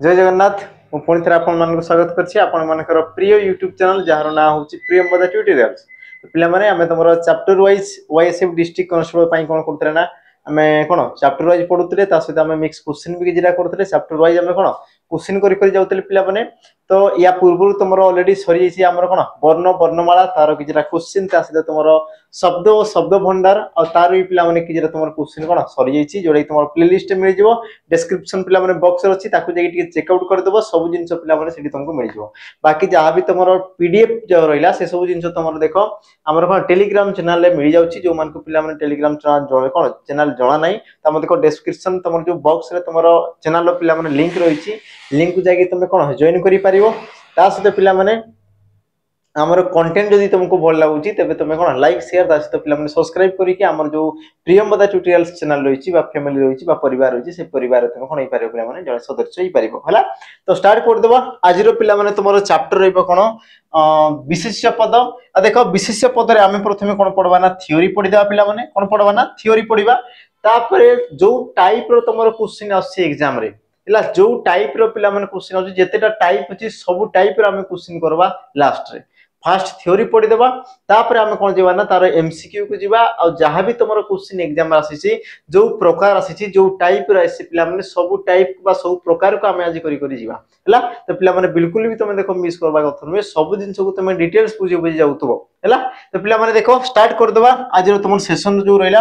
जय जगन्नाथ। मु पुणी थे आपण मानक स्वागत करछि आपण मानकर प्रिय यूट्यूब चैनल जहार ना होछि प्रियंवदा ट्यूटोरियल्स। तो पिला माने हमें तमरो चैप्टर वाइज वाईएसएफ डिस्ट्रिक्ट कांस्टेबल पई कोन करतरे ना हमें कोन चैप्टर वाइज पढुतले ता सहित हमें मिक्स क्वेश्चन भी जिरा करतले चैप्टर वाइज हमें कोन क्वेश्चन करि जाउतले पिला माने। तो या पूर्व तमरो ऑलरेडी सरी जैसी हमर कोन वर्ण वर्णमाला तार किजिरा क्वेश्चन ता सहित तमरो शब्द और शब्द भंडार और तार भी पिला माने किजिरा तमरो क्वेश्चन कोन सरी जैसी जोडै तमरो प्लेलिस्ट मिल जिवो डिस्क्रिप्शन पिला माने बॉक्स अछि ताकू जे टिके चेकआउट कर देबो सब जिंस पिला माने सेठी तुमको मिल जिवो। बाकी जहां भी तमरो पीडीएफ जो रहिला से सब जिंस तमरो देखो हमर कोन टेलीग्राम चैनल ले मिल जाउची जो मान को पिला माने टेलीग्राम चैनल जोळे कोन चैनल जणा नाही तम देखो डिस्क्रिप्शन तमरो जो बॉक्स रे तमरो चैनल रो पिला माने लिंक रहिची लिंक को जाके तुम कोन जॉइन करि परिवो ता सहित पिला माने हमर कंटेंट जदी तुमको भल लागुची तबे तुम कोन लाइक शेयर ता सहित पिला माने सब्सक्राइब करी कि हमर जो प्रियंवदा ट्यूटोरियल्स चैनल रहिची बा फैमिली रहिची बा परिवार रहिची से परिवार तुम कोन होई परिबो पिला माने जळे सदस्य होई परिबो हला। तो स्टार्ट कर देबो आज रो पिला माने तुमरो चैप्टर रहइबो कोन विशेष्य पद। आ देखो विशेष्य पद रे आमे प्रथमे कोन पढवा ना थ्योरी पढि देबा पिला माने कोन पढवा ना थ्योरी पढिबा तापरे जो टाइप रो तुमरो क्वेश्चन आसी एग्जाम रे हला जो टाइप रो पिला माने क्वेश्चन आसी जेतेटा टाइप अछि सब टाइप रो आमे क्वेश्चन करबा लास्ट रे फास्ट थ्योरी पढि देबा तापर आमे कोन जेबा ना तार एमसीक्यू को जीवा आ जहां भी तमरो क्वेश्चन एग्जाम आसी छी जो प्रकार आसी छी जो टाइप रो आसी पिला माने सब टाइप बा सब प्रकार को आमे आज करी जीवा हला। तो पिला माने बिल्कुल भी तमे देखो मिस करबा कथा नै सब दिन को तमे डिटेल्स बुझी बुझी जाउतबो हला। तो पिला माने देखो स्टार्ट कर देबा आज रो तमन सेशन जो रहला।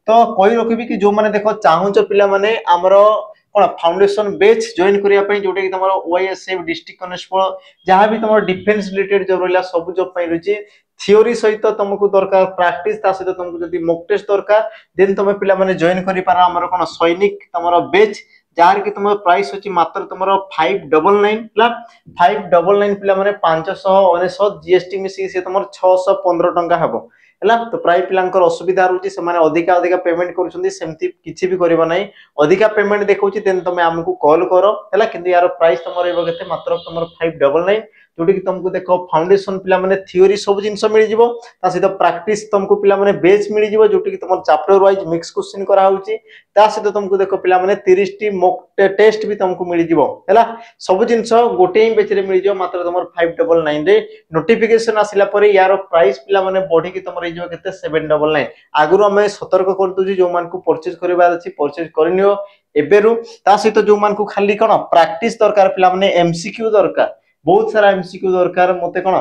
तो कोई रखबी कि जो माने देखो चाहूच पिला माने हमरो कोन फाउंडेशन बैच जॉइन करिया पई जोटे कि तमरो ओएसएफ डिस्ट्रिक्ट कांस्टेबल जहां भी तमरो डिफेंस रिलेटेड जो रहला सब जॉब पई रहिची थ्योरी सहित तुमको दरकार प्रैक्टिस ता सहित तुमको जदी मॉक टेस्ट दरकार देन तुम पिला माने जॉइन करि पारा हमरो कोन सैनिक तमरो बैच जार कि तुम प्राइस होची मात्र तुमरो 599 ला 599 पिला माने 599 जीएसटी मिसी से तुमरो 615 टंका हबो हला। तो प्राय पिलांकर असुविधा रहउची से माने अधिका अधिका पेमेंट करूछंदी सेमति किछि भी करबा नै अधिका पेमेंट देखौची देन तमे हमकु कॉल करो हला किंतु यार प्राइस तमरो एबो केते मात्र तमरो 599 जोटी कि तुमको देखो फाउंडेशन पिला माने थ्योरी सब जिंस मिल जिवो ता सहित प्रैक्टिस तुमको पिला माने बेस मिल जिवो जोटी कि तुमर चैप्टर वाइज मिक्स क्वेश्चन करा होउची ता सहित तुमको देखो पिला माने 30 टी मॉक टेस्ट भी तुमको मिल जिवो हला। सब जिंस गोटे ही बेच रे मिल जिवो मात्र तुमर 599 रे नोटिफिकेशन आसिला परे यार प्राइस पिला माने बॉडी कि तुमर जिवो केते 799 आगुरो हमें सतर्क कर दोजी जो मान को परचेज करबार अछि परचेज करनियो एबेरु ता सहित जो मान को खाली कोन प्रैक्टिस दरकार पिला माने एमसीक्यू दरकार बहुत सारा एमसीक्यू दरकार मते कोन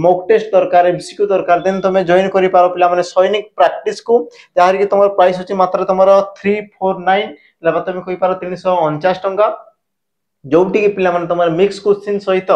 मॉक टेस्ट दरकार एमसीक्यू दरकार देन तमे जॉइन करि पारो पिला माने सैनिक प्रैक्टिस को जहार कि तमर प्राइस होची मात्र तमर 349 लबा तमे कहि पारो 349 टंका जोटी कि पिला माने तमर मिक्स क्वेश्चन सहित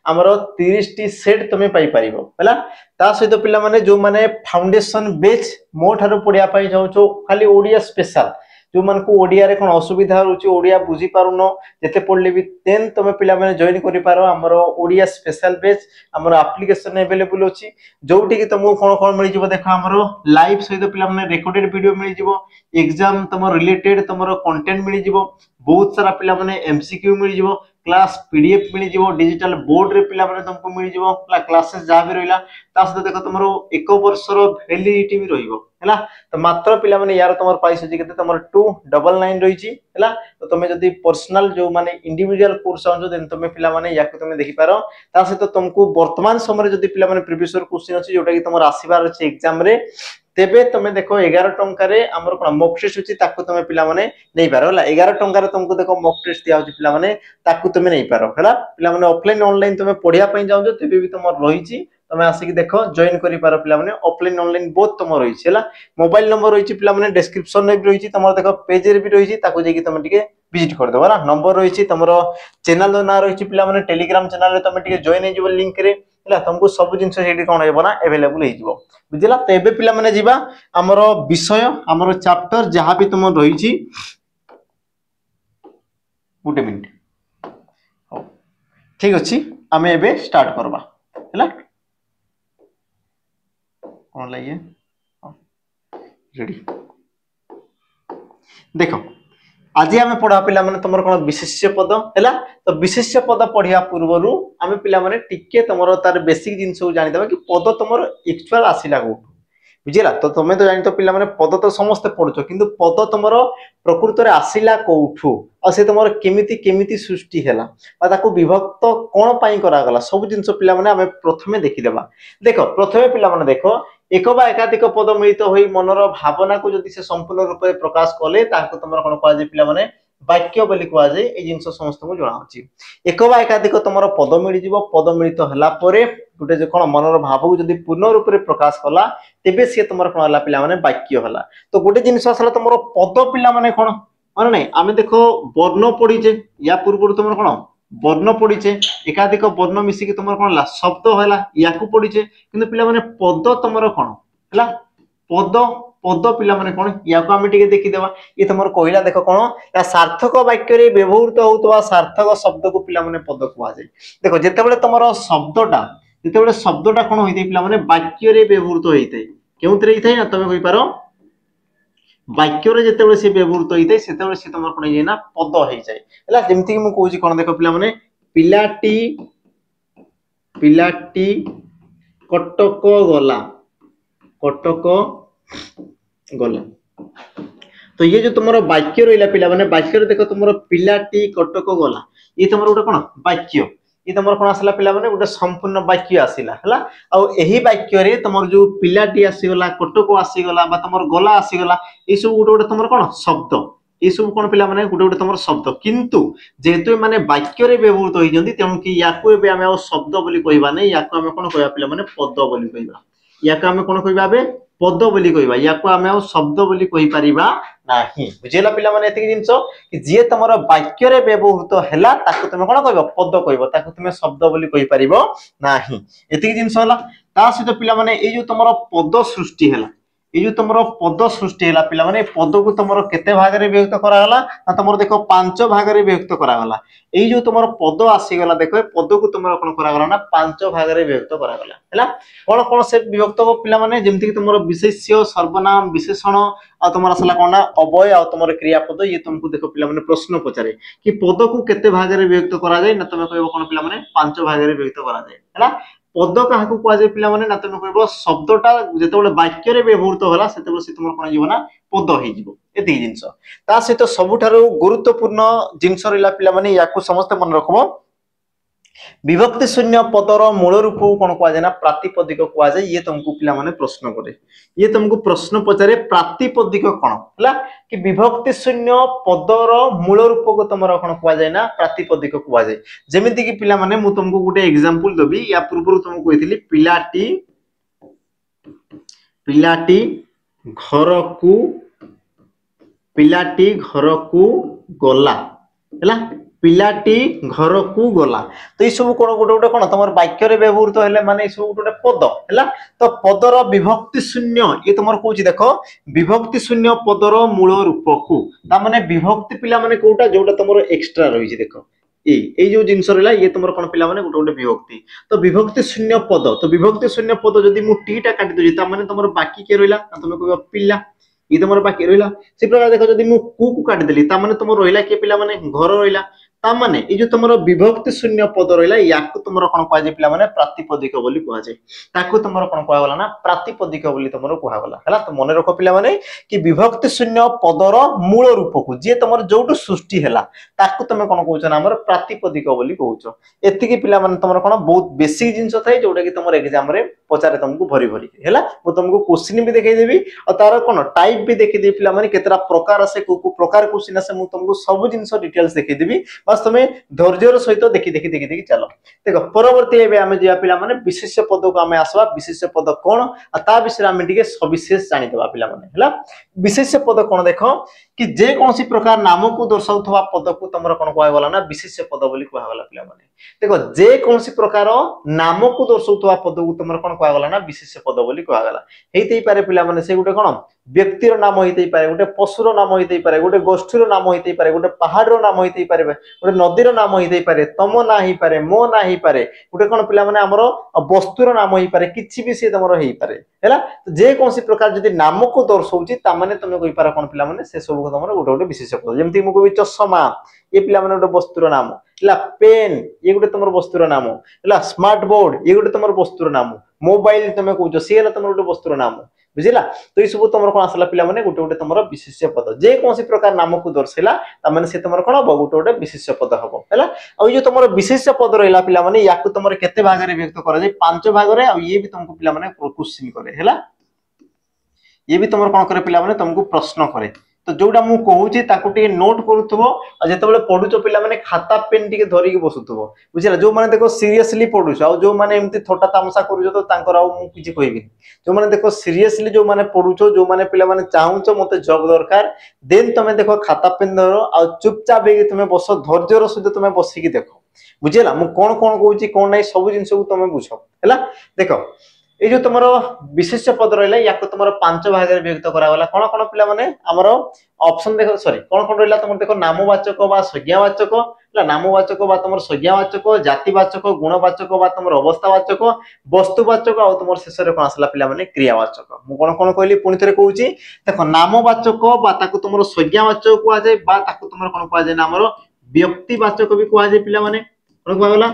हमरो 30 टी सेट तमे पाई परिबो हला। ता सहित पिला माने जो माने फाउंडेशन बेच मो थारो पढिया पाई जाउ छो खाली ओडिया स्पेशल जो मान को ओडिया रे कोन असुविधा रहउची ओडिया बुझी पारुनो जते पढले भी देन तमे पिला माने जॉइन करि पारो हमरो ओडिया स्पेशल बेच हमरो एप्लीकेशन अवेलेबल अछि जोटी कि तमो कोन कोन मिल जिवो देखो हमरो लाइव सहित पिला माने रिकॉर्डेड वीडियो मिल जिवो एग्जाम तमो रिलेटेड तमरो कंटेंट मिल जिवो बहुत सारा पिला माने एमसीक्यू मिल जिवो क्लास पीडीएफ मिल जिवो डिजिटल बोर्ड रे पिला माने तुमको मिल जिवो क्लासेस जा भी रहिला ता सहित देखो तमरो 1 वर्ष रो वैलिडिटी भी रहिबो हला। तो मात्र पिला माने यार तमर प्राइस होची केते तमर 299 रहिची हला। तो तमे जदी पर्सनल जो माने इंडिविजुअल कोर्स आंजो देन तमे पिला माने याको तमे देखि पारो ता सहित तुमको वर्तमान समय जदी पिला माने प्रीवियस ईयर क्वेश्चन अछि जोटा कि तमर आसीबार अछि एग्जाम रे तेबे तमे देखो 11 टंका रे हमर कोन मॉक टेस्ट होची ताको तमे पिला माने नै पारो हला 11 टंका रे तुमको देखो मॉक टेस्ट दिया होची पिला माने ताको तमे नै पारो हला। पिला माने ऑफलाइन ऑनलाइन तमे पढिया पई जाउ तेबे भी तमर रहिची तमे आसी कि देखो जॉइन करि पारो पिला माने ऑफलाइन ऑनलाइन बोथ तमर रहिची हला। मोबाइल नंबर रहिची पिला माने डिस्क्रिप्शन रे भी रहिची तमर देखो पेज रे भी रहिची ताको जेकी तमे टिके विजिट कर दो हला। नंबर रहिची तमरो चैनल ना रहिची पिला माने टेलीग्राम चैनल रे तमे टिके जॉइन हे जिवो लिंक रे हला तुमको सब जिंस हेडी कोन हेबो ना अवेलेबल हे जिवो बुझिला। तो एबे पिला माने जिबा हमरो विषय हमरो चैप्टर जहां भी तुम रहिची गुटे मिनिट हो ठीक अछि हमें एबे स्टार्ट करबा हला कोन लाइए रेडी देखो आज आम पढ़ा पिला माने तुमर कोन विशेष्य पद हैला। तो विशेष्य पद पढ़िया पूर्वरु आम पिला माने टिके तुमर तार बेसिक जिंस जानि देबा कि पद तुमर एक्चुअल आसिला को बुझिला। तो तुम तो जानी तो पिला माने पद तो समस्त पढ़ुछ किंतु पद तुमर प्रकृत रे आसिला कोठू आ से तुमर केमिति केमिति सृष्टि हैला बा ताको विभक्त कोन पई करा गला सब जिंस पिला माने हमें प्रथमे देखि देबा। देखो प्रथमे पिला माने देखो एक बा एकाधिक पद मिलित होई मनर भावना को जदि से संपूर्ण रूप में प्रकाश कले ताको तुमर कोन कहा जे पिला माने वाक्य बोली कहा जाए। ए जिंस समस्त को जणा अछि एक बा एकाधिक तुमर पद मिलि जीवो पद मिलित हला परे गुटे जे कोन मनर भाव को जदि पूर्ण रूप में प्रकाश कला तेबे से तुमर कोन हला पिला माने वाक्य हला। तो गुटे जिंस असला तुमर पद पिला माने कोन माने नै आमे देखो वर्ण पढिचे या पूर्व तुमर कोन वर्ण पढिचे एकाधिक वर्ण मिसी के तुमर कोन हला शब्द हला याकू पढिचे किंतु पिला माने पद तुमर कोन हला पद पद पिला माने कोन याकू आमे टिके देखि देबा। ये तुमर कहिला देखो कोन या सार्थक वाक्य रे व्यवहृत होतवा सार्थक शब्द को पिला माने पद कहवा जाय। देखो जेतेबेले तुमर शब्दटा कोन होइते पिला माने वाक्य रे व्यवहृत होइते केउतरे हिथाय ना तमे कहि पारो वाक्य रे जेतेबेले से व्यवहृत होइते सेतेबेले से तुमर कोन ना पद होई जाय हला। जेमति कि मु कहूची कोन देखो पिला माने पिलाटी कटक गला। तो ये जो तुमरो वाक्य रहिला पिला माने वाक्य रे देखो तुमरो पिलाटी कटक गला ये तुमरो गोटे कोन वाक्य ये तुमरो कोन आसला पिला माने गोटे संपूर्ण वाक्य आसीला हला। आ एही वाक्य रे तुमरो जो पिलाटी आसी गला कटक आसी गला बा तुमरो गला आसी गला ए सब गोटे गोटे तुमरो कोन शब्द ये सब कोन पिला माने गोटे गोटे तुमरो शब्द किंतु जेहेतु माने वाक्य रे व्यवहृत होई जंदी तेनु कि याकू एबे आमे आ शब्द बोली कहबा नै याकू आमे कोन कहबा पिला माने पद बोली कहबा। याकू आमे कोन कहबा बे पद बोली कहबा याकू आमे आ शब्द बोली कहि परिबा नाही। बुझेला पिला माने एतिक जिंस कि जे तमर वाक्य रे व्यवहृत हैला ताकू तुमे कोन कहबो पद कहबो ताकू तुमे शब्द बोली कहि परिबो नाही। एतिक जिंस होला ता सहित पिला माने ए जो तमर पद सृष्टि हैला ए जो तमर पद सृष्टि हैला पिला माने पद को तमर केते भाग रे विभक्त करा गला ना तमर देखो पांच भाग रे विभक्त करा गला। ए जो तमर पद आसी गला देखो पद को तमर कोन करा गला ना पांच भाग रे विभक्त करा गला हैला। कोन कोन से विभक्त को पिला माने जेमति कि तमर विशेष्य सर्वनाम विशेषण आ तमर असला कोन ना अवय आ तमर क्रियापद ये तुमको देखो पिला माने प्रश्न पचारे कि पद को केते भाग रे विभक्त करा जाय ना तमे कहबो कोन पिला माने पांच भाग रे विभक्त करा जाय हैला। पद काहाकू कहा जाय पिला माने ना तमे कहबो शब्दटा जेतेबेले वाक्य रे व्यवहृत होला सेतेबेले से तुमर कोन जीवना पद होई जीवो। एति जिंस ता सहित सबुठारु गुरुत्वपूर्ण जिंस रहिला पिला माने याकू समस्त मन रखबो विभक्ति शून्य पदर मूल रूप कोन कहा जाय ना प्रातिपदिक कहा जाय। ये तुमको पिला माने प्रश्न करे ये तुमको प्रश्न पचारे प्रातिपदिक कोन हला कि विभक्ति शून्य पदर मूल रूप को तमरा कोन कहा जाय ना प्रातिपदिक कहा जाय। जेमिति कि पिला माने मु तुमको गुटे एग्जांपल देबी या पूर्व तुमको कहितली पिलाटी घर को गला हला पिलाटी घर को गला। तो ये सब कोन गोटे गोटे कोन तमर वाक्य रे व्यवहृत हेले माने ये सब गोटे पद हैला। तो पदर विभक्ति शून्य ये तमर कहूची देखो विभक्ति शून्य पदर मूल रूप को ता माने विभक्ति पिला माने कोटा जोटा तमर एक्स्ट्रा रही छी देखो ए जो जिंस रहला ये तमर कोन पिला माने गोटे गोटे विभक्ति। तो विभक्ति शून्य पद तो विभक्ति शून्य पद जदी मु टी टा काटी दोजी ता माने तमर बाकी के रहला तमे कहबा पिला ये तमर बाकी रहला। से प्रकार देखो जदी मु कु काटी देली ता माने तमर रहला के पिला माने घर रहला ता माने ए जो तमर विभक्ति शून्य पद रहला याकू तमर कोन कहा जाय पिला माने प्रातिपदिक बोली कहा जाय ताकू तमर कोन कहा गला ना प्रातिपदिक बोली तमर कहा गला हला। तो मन रखो पिला माने कि विभक्ति शून्य पदर मूल रूप को जे तमर जोटू सृष्टि हैला ताकू तमे कोन कहउछ ना हमर प्रातिपदिक बोली कहउछ। एतिकी पिला माने तमर कोन बहुत बेसिक जिंस थाय जोटा कि तमर एग्जाम रे पचारे तुमको भरी भरी हैला। मु तुमको क्वेश्चन भी देखाई देबी और तार कोन टाइप भी देखि दे पिला माने केतरा प्रकार आसे को प्रकार क्वेश्चन आसे मु तुमको सब जिंस डिटेल्स देखि देबी बस तमे धैर्यर सहित देखि चलो। देखो परवर्ती एबे आमे जिया पिला माने विशेष्य पद को आमे आसवा विशेष्य पद कोन आ ता विषय आमे टिके सविशेष जानि देबा पिला माने हैला। विशेष्य पद कोन देखो कि जे कोनसी प्रकार नाम को दर्शाउथवा पद को तमरा कोन कहै गला ना विशेष्य पद बोली कहै गला पिला माने। देखो जे कोनसी प्रकार नाम को दर्शाउथवा पद को तमरा कोन कहै गला ना विशेष्य पद बोली कहै गला। हेइतै पारे पिला माने से गुटे कोन व्यक्तिर नाम होइतै पारे गोटे पशुर नाम होइतै पारे गोटे गोष्ठीर नाम होइतै पारे गोटे पहाड़र नाम होइतै पारे गोटे नदीर नाम होइतै पारे तम ना ही पारे मो ना ही पारे गोटे कोन पिला माने हमरो वस्तुर नाम होई पारे किछि भी से तमरो हेई पारे हैला। तो जे कोनसी प्रकार जदी नाम को दर्शाउची ता माने तमे कहि पारा कोन पिला माने से सब को तमरो गोटे गोटे विशेष पद जेमति मु कहबी चश्मा ये पिला माने गोटे वस्तुर नाम हैला। पेन ये गोटे तमरो वस्तुर नाम हैला। स्मार्ट बोर्ड ये गोटे तमरो वस्तुर नाम मोबाइल तमे कहउचो से हैला तमरो गोटे वस्तुर नाम बुझिला तो ये सब तुम कौन आसला पिला माने गोटे गोटे तुम विशेष्य पद जे कौन प्रकार नाम को दर्शाइला तामाने से तुम कौन हम गोटे गोटे विशेष्य पद हम है आ जो तुम विशेष्य पद रहा पिला माने या तुम केते भाग में व्यक्त कर 5 भाग में आ ये भी तुमको पिला माने क्वेश्चन करे है ये भी तुम कौन करे पिला माने तुमको प्रश्न करे तो जोटा मु कहूची ताको टिके नोट करूथबो आ जेतेबेले पढुचो पिला माने खाता पेन टिके धरिके बसुथबो बुझिला जो माने देखो सीरियसली पढुचो आ जो माने एमती थोटा तामसा करूचो तो तांकर आ मु किछि कहबी जो माने देखो सीरियसली जो माने पढुचो जो माने पिला माने चाहुचो मते जॉब दरकार देन तमे देखो खाता पेन धरो आ चुपचाप बेगी तमे बस धैर्यर सहित तमे बसिकी देखो बुझिला मु कोन कोन कहूची कोन नै सब जिंस को तमे बुझो हैला देखो ये जो तुम विशेष पद रहा या तुम 5 भाग में विभक्त करागला कौन कौन पिला माने हमर ऑप्शन देखो सॉरी कौन कौन रहा तुम देखो नामवाचक बा संज्ञावाचक नामवाचक बा तुम संज्ञावाचक जातिवाचक गुणवाचक बा तुम अवस्थावाचक वस्तुवाचक आ तुम शेष में कौन आसला पिला माने क्रियावाचक मु कौन कौन कहली पुणी थे कहूँ देखो नामवाचक बा ताकू तुम संज्ञावाचक कह जाए बा ताकू तुम कौन कह जाए हमर व्यक्तिवाचक भी कह जाए पिला माने कौन कहगला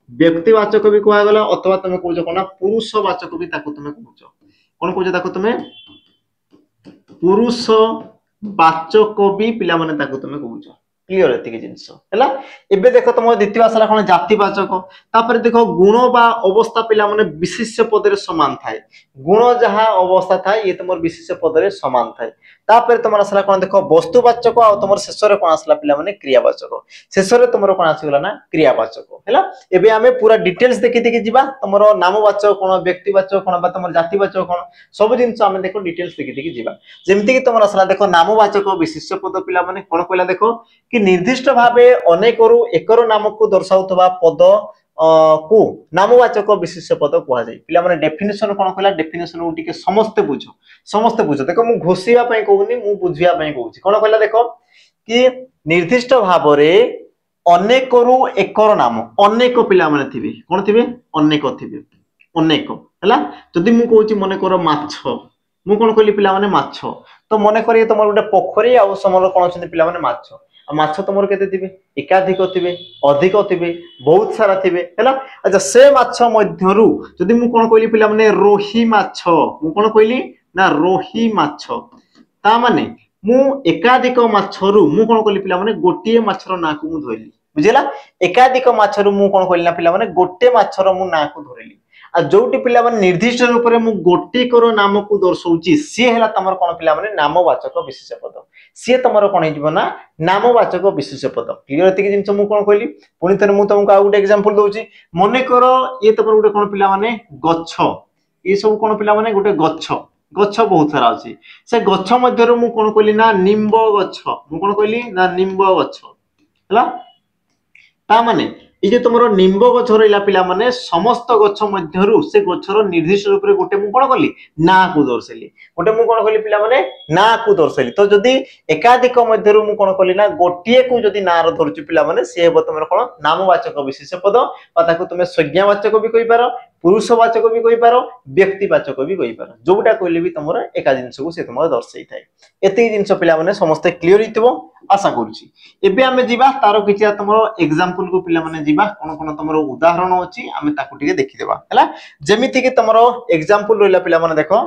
व्यक्तिवाचक भी कहगला अथवा तुम कौच कौन पुरुषवाचक भी ताकू तुम कौच कौन कौच ताकू तुम पुरुषवाचक भी पिला माने ताकू तुम कौच क्लियर एतिक जिंस हैला एबे देखो तुम द्वितीय आसला कोन जातिवाचक तापर देखो गुण बा अवस्था पिला माने विशेष्य पद रे समान थाए गुण जहा अवस्था थाए ये तुम विशेष्य पद रे समान थाए तापर तुम आसला कोन देखो वस्तुवाचक आ तुम शेष रे कोन आसला पिला माने क्रियावाचक शेष रे तुमरो कोन आसीगला ना क्रियावाचक हैला एबे हमें पूरा डिटेल्स देखि देखि जिबा तुमरो नामवाचक कोन व्यक्तिवाचक कोन बा तुम जातिवाचक कोन सब जिंस हमें देखो डिटेल्स देखि देखि जिबा जेमति कि तुम आसला देखो नामवाचक विशेष्य पद पिला माने कोन कहला देखो कि निर्दिष्ट भावे अनेकरु एकर नाम को दर्शाउतबा पद को नामवाचक विशेष्य पद कह जाय पिला माने डेफिनेशन कोन कहला डेफिनेशन को टिके समस्त बुझो देखो मु घोषिया पई कहूनी मु बुझिया पई कहूची कोन कहला देखो कि निर्दिष्ट भावरे अनेकरु एकर नाम अनेक पिला माने थिबे कोन थिबे अनेक थिबे अनेक हला जदि मु कहूची मने कर माछ मु कोन कहली पिला माने माछ तो मने करी तमर गोटे पोखरी आ समर कोन छथि पिला माने माछ माछ तुम केते थिबे एकाधिक थिबे अधिक थिबे बहुत सारा थिबे हैला अच्छा से माछ मध्यरु जदि मु कोन कहली पिला माने रोही माछ मु कोन कहली ना रोही माछ ता माने मु एकाधिक माछरु मु कोन कहली पिला माने गोटिए माछर ना को मु धरली बुझिला एकाधिक माछरु मु कोन कहली ना पिला माने गोटे माछर मु ना को धरली आ जोटी पिला माने निर्दिष्ट रूप रे मु गोटी करो नाम को दर्शौची सी हैला तमर कोन पिला माने नामवाचक विशेष्य पद सी तमर कोन हिजबो ना नामवाचक विशेष्य पद क्लियर एतिक जिंस मु कोन कहली पुनी थरे मु तुमको आ गुटे एग्जांपल दोउची मने करो ये तमर गुटे कोन पिला माने गच्छ ये सब कोन पिला माने गुटे गच्छ गच्छ बहुत सारा अछि से गच्छ मध्यरु मु कोन कहली ना निम्ब गच्छ मु कोन कहली ना निम्ब गच्छ हैला ता माने ये जे तुमरो निम्ब गछ रहिला पिला माने समस्त गछ मध्यरु से गछर निर्दिष्ट रूप रे गोटे मु कोन करली ना को दर्शैली गोटे मु कोन करली पिला माने ना को दर्शैली तो जदी एकाधिक मध्यरु मु कोन करली ना गोटिए को जदी ना र धरचु पिला माने से हेबो तुमरो कोन नामवाचक विशेष्य पद बा ताको तुमे संज्ञावाचक भी कहि पारो पुरुषवाचक भी कहि पारो व्यक्तिवाचक भी कहि पारो जोटा कहले भी तुमरो एका जिंस को से तुमरो दर्शै थाए एते जिंस पिला माने समस्त क्लियर हितबो आशा करूची एबे हमें जीवा तारो किछा तुमरो एग्जांपल को पिला माने जीवा कोन कोन तुमरो उदाहरण अछि हमें ताकू टिके देखि देबा हैला जेमिति कि तुमरो एग्जांपल रोइला पिला माने देखो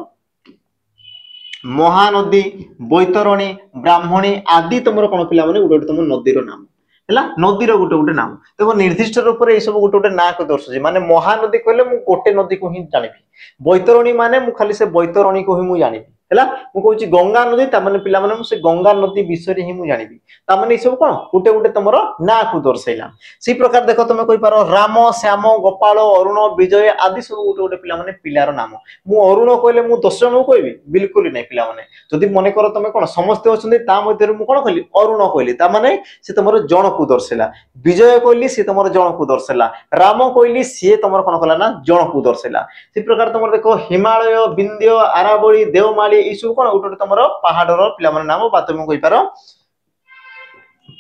महानदी बैतरणी ब्राह्मणी आदि तुमरो कोन पिला माने उडे तुम नदीर नाम हैला नदीर गुटे गुटे नाम देखो निर्दिष्ट रूप रे ए सब गुटे गुटे ना को दर्शजे माने महानदी कहले मु गोटे नदी को ही जानिबी बैतरणी माने मु खाली से बैतरणी को ही मु जानिबी हैला मु कहूची गंगा नदी ता माने पिला माने से गंगा नदी विषय ही मु जानिबी ता माने ई सब कोन गुटे गुटे तमरो ना को दर्शैला सी प्रकार देखो तुमे कहि पारो राम श्याम गोपाल अरुण विजय आदि सब गुटे गुटे पिला माने पिलार नाम मु अरुण कहले मु 10 जण कहबी बिल्कुल नै पिला माने जदी मने करो तुमे कोन समस्त अछंदी ता मध्ये मु कोन कहली अरुण कहली ता माने से तमरो जण को दर्शैला विजय कहली से तमरो जण को दर्शैला राम कहली से तमरो कोन कहला ना जण को दर्शैला सी प्रकार तुमरो देखो हिमालय विंध्य आरावली देवमाली ई सब कोन गुटे तमरो पहाड़र पिला माने नाम बा तुम कहि पारो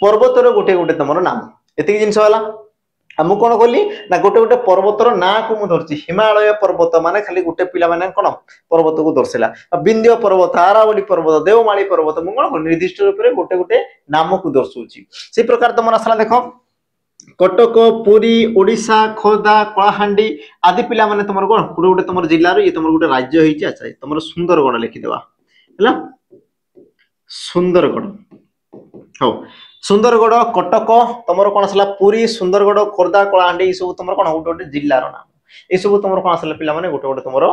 पर्वतर गुटे गुटे तमरो नाम एतिक जिंस वाला हमु कोन कहली ना गुटे गुटे पर्वतर ना को मु धरची हिमालय पर्वत माने खाली गुटे पिला माने कोन पर्वत को दर्शला विंध्य पर्वत आरावली पर्वत देवमाली पर्वत मु कोन निर्दिष्ट रूप रे गुटे गुटे नाम को दर्शौची से प्रकार तमर असला देखो कटक पुरी ओडिशा खोर्धा कलाहांडी आदि पिला माने तुमर कोन गोटे गोटे तुमर जिल्ला रो ये तुमर गोटे राज्य होईची अच्छा तुमर सुंदरगढ़ लिखि देबा हैला सुंदरगढ़ हो सुंदरगढ़ कटक तुमर कोन असला पुरी सुंदरगढ़ खोर्धा कलाहांडी ई सब तुमर कोन गोटे गोटे जिल्ला रो नाम ए सब तुमर कोन असला पिला माने गोटे गोटे तुमर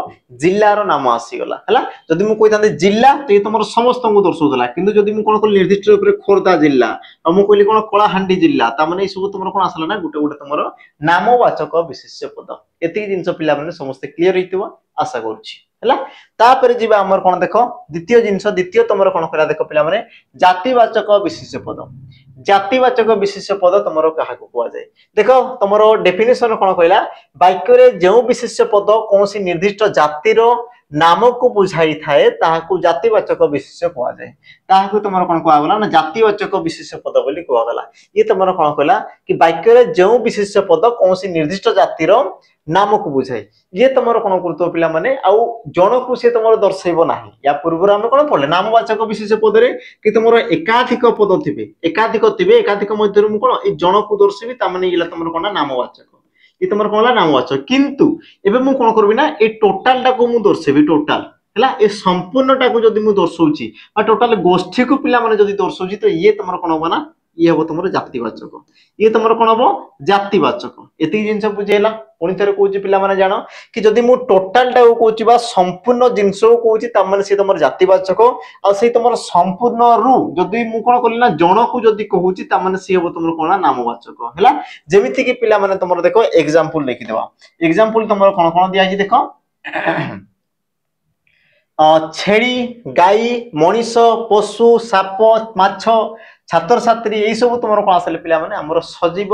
जिल्ला रो नाम आसी गला हैला जदि मु कोइ थांदे जिल्ला तो ये तुमर समस्त को दर्शौतला किंतु जदि मु कोन को निर्दिष्ट ऊपर खोर्धा जिल्ला आ मु कहली कोन कलाहांडी जिल्ला ता माने ए सब तुमर कोन असला ना गोटे गोटे तुमर नामवाचक विशेष्य पद एति जिंस पिला माने समस्त क्लियर हितबो आशा करूची हैला तापर जीवा हमर कोन देखो द्वितीय जिंस द्वितीय तुमर कोन करा देखो पिला माने जातिवाचक विशेष्य पद जातिवाचक विशेष्य पद तुमर काहा को कुआ जाय देखो तुमर डेफिनेशन कोन कहला वाक्य रे जेउ विशेष्य पद कोनसी निर्दिष्ट जातिर नाम को बुझाई थाए ताहाकू जातिवाचक विशेष्य कुआ जाय ताहाकू तुमर कोन कुआ गला ना जातिवाचक विशेष्य पद बोली कुआ गला ये तुमर कोन कहला कि वाक्य रे जेउ विशेष्य पद कोनसी निर्दिष्ट जातिर नाम को बुझाई ये तुमर कोन करतो पिला माने आउ जण को से तुमर दर्शाइबो नाही या पूर्व हम कोन पढले नामवाचक विशेष्य पद रे कि तुमर एकाधिक पद थिबे एकाधिक मध्य मु कोन ए जण को दर्शाइबी ता माने इला तुमर कोन नामवाचक ये तुमर कोन नामवाचक किंतु एबे मु कोन करबी ना ए टोटल टा को मु दर्शाइबी टोटल हैला ए संपूर्ण टा को जदी मु दर्शौची आ टोटल गोष्ठी को पिला माने जदी दर्शौची तो ये तुमर कोन होबा ना ये हबो तुमर जातिवाचक ये तुमर कोन हबो जातिवाचक एति जिंस बुझेला पुनी थरे कोची पिला माने जानो कि जदी मु टोटल टा को कोची बा संपूर्ण जिंस को कोची त माने से तुमर जातिवाचक आ से तुमर संपूर्ण रु जदी मु कोन करली ना जण को जदी कहूची त माने से हबो तुमर कोन नामवाचक हैला जेमिति कि पिला माने तुमर देखो एग्जांपल लिखि देबा एग्जांपल तुमर कोन दिया छि देखो छेड़ी गाई मनीष पशु साप माछ छात्र छात्री यही सब तुम कौन आसले पिला माने हमर सजीव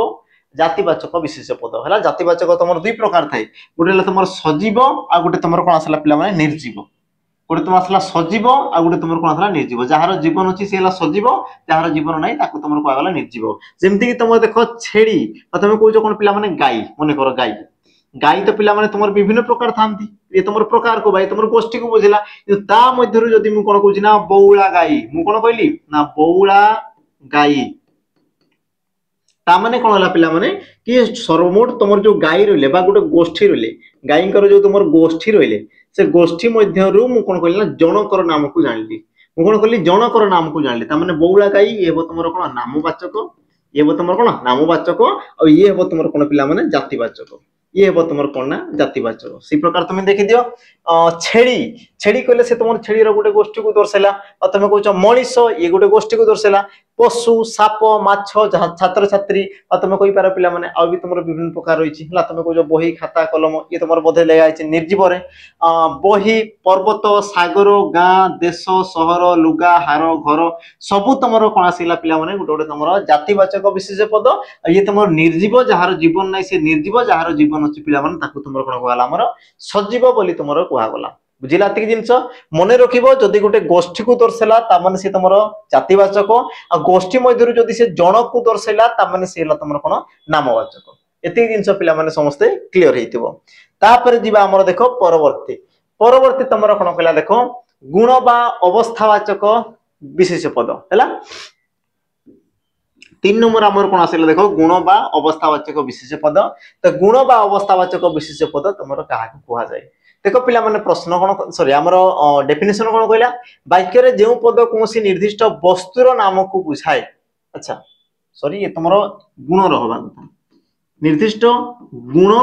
जातिवाचक विशेष पद है जातिवाचक तुम दुई प्रकार थाए गोटे तुम सजीव आ गोटे तुम कौन आसला पिला माने निर्जीव गोटे तुम आसला सजीव आ गोटे तुम कौन आसला निर्जीव जार जीवन अच्छी सी सजीव जार जीवन नहीं ताको तुम कहगला निर्जीव जमती कि तुम देख छेड़ी तुम कौच कौन पिला माने गाई मन कर गाई गाई तो पिला माने तुम विभिन्न प्रकार थांती ये तुम प्रकार को भाई तुम गोष्ठी को बुझला ता मध्यरु जदी मु कोन कहूची ना बौला गाई मु कोन कहली ना बौला गाई ता माने कोन होला पिला माने कि सर्वमोट तुम जो गाई रहले बा गोटे गोष्ठी रहले गाईंकर जो तुम गोष्ठी रहले से गोष्ठी मध्यरु मु कोन कहली ना जनकर नाम को जानली मु कोन कहली जनकर नाम को जानली ता माने बौला गाई ये हो तुम कोन नामवाचक ये हो तुम कोन नामवाचक और ये हो तुम कोन पिला माने जातिवाचक ये हे तुम कौन ना जातिवाचक से प्रकार तुम देखी दियो छेड़ी छेड़ी कहले से तुम छेड़ी गोटे गोष्ठी को दर्शाइला तुम कह मनीष ये गोटे गोष्ठी को दर्शाइला पशु साप माछ छात्र छात्री तुम कही पार पिला माने आ भी तुम विभिन्न प्रकार रही है तुम कह बही खाता कलम ये तुम बोधे लगा निर्जीव बही पर्वत सागर गाँ देश सहर लुगा हार घर सबू तुम कौन आसला पिला माने गोटे गोटे तुम जातिवाचक विशेष पद ये तुम निर्जीव जार जीवन नहीं से निर्जीव जार जीवन अच्छी पिला माने ताकू तुम कौन कहला हमर सजीव बोली तुम कहगला बुझिला एतिक जिंस मने रखिबो जदि गोटे गोष्ठी को दर्शाइला ता माने से तुमर जातिवाचक आ गोष्ठी मध्यरु जदि से जण को दर्शाइला ता माने से हला तुमर कोन नामवाचक एतिक जिंस पिला माने समस्त क्लियर हेतिबो तापर जिबा हमर देखो परवर्ती तुमर कोन कहला देखो गुण बा अवस्थावाचक विशेष पद हैला 3 नंबर हमर कोन आसेला देखो गुण बा अवस्थावाचक विशेष पद तो गुण बा अवस्थावाचक विशेष पद तुमर काहा को कहा जाय देखो पिला माने प्रश्न कोन सॉरी हमर डेफिनेशन कोन कहला वाक्य रे जेउ पद कोनसी निर्दिष्ट वस्तुर नाम को बुझाए अच्छा सॉरी ये तुमरो गुण रहबा କଥା निर्दिष्ट गुण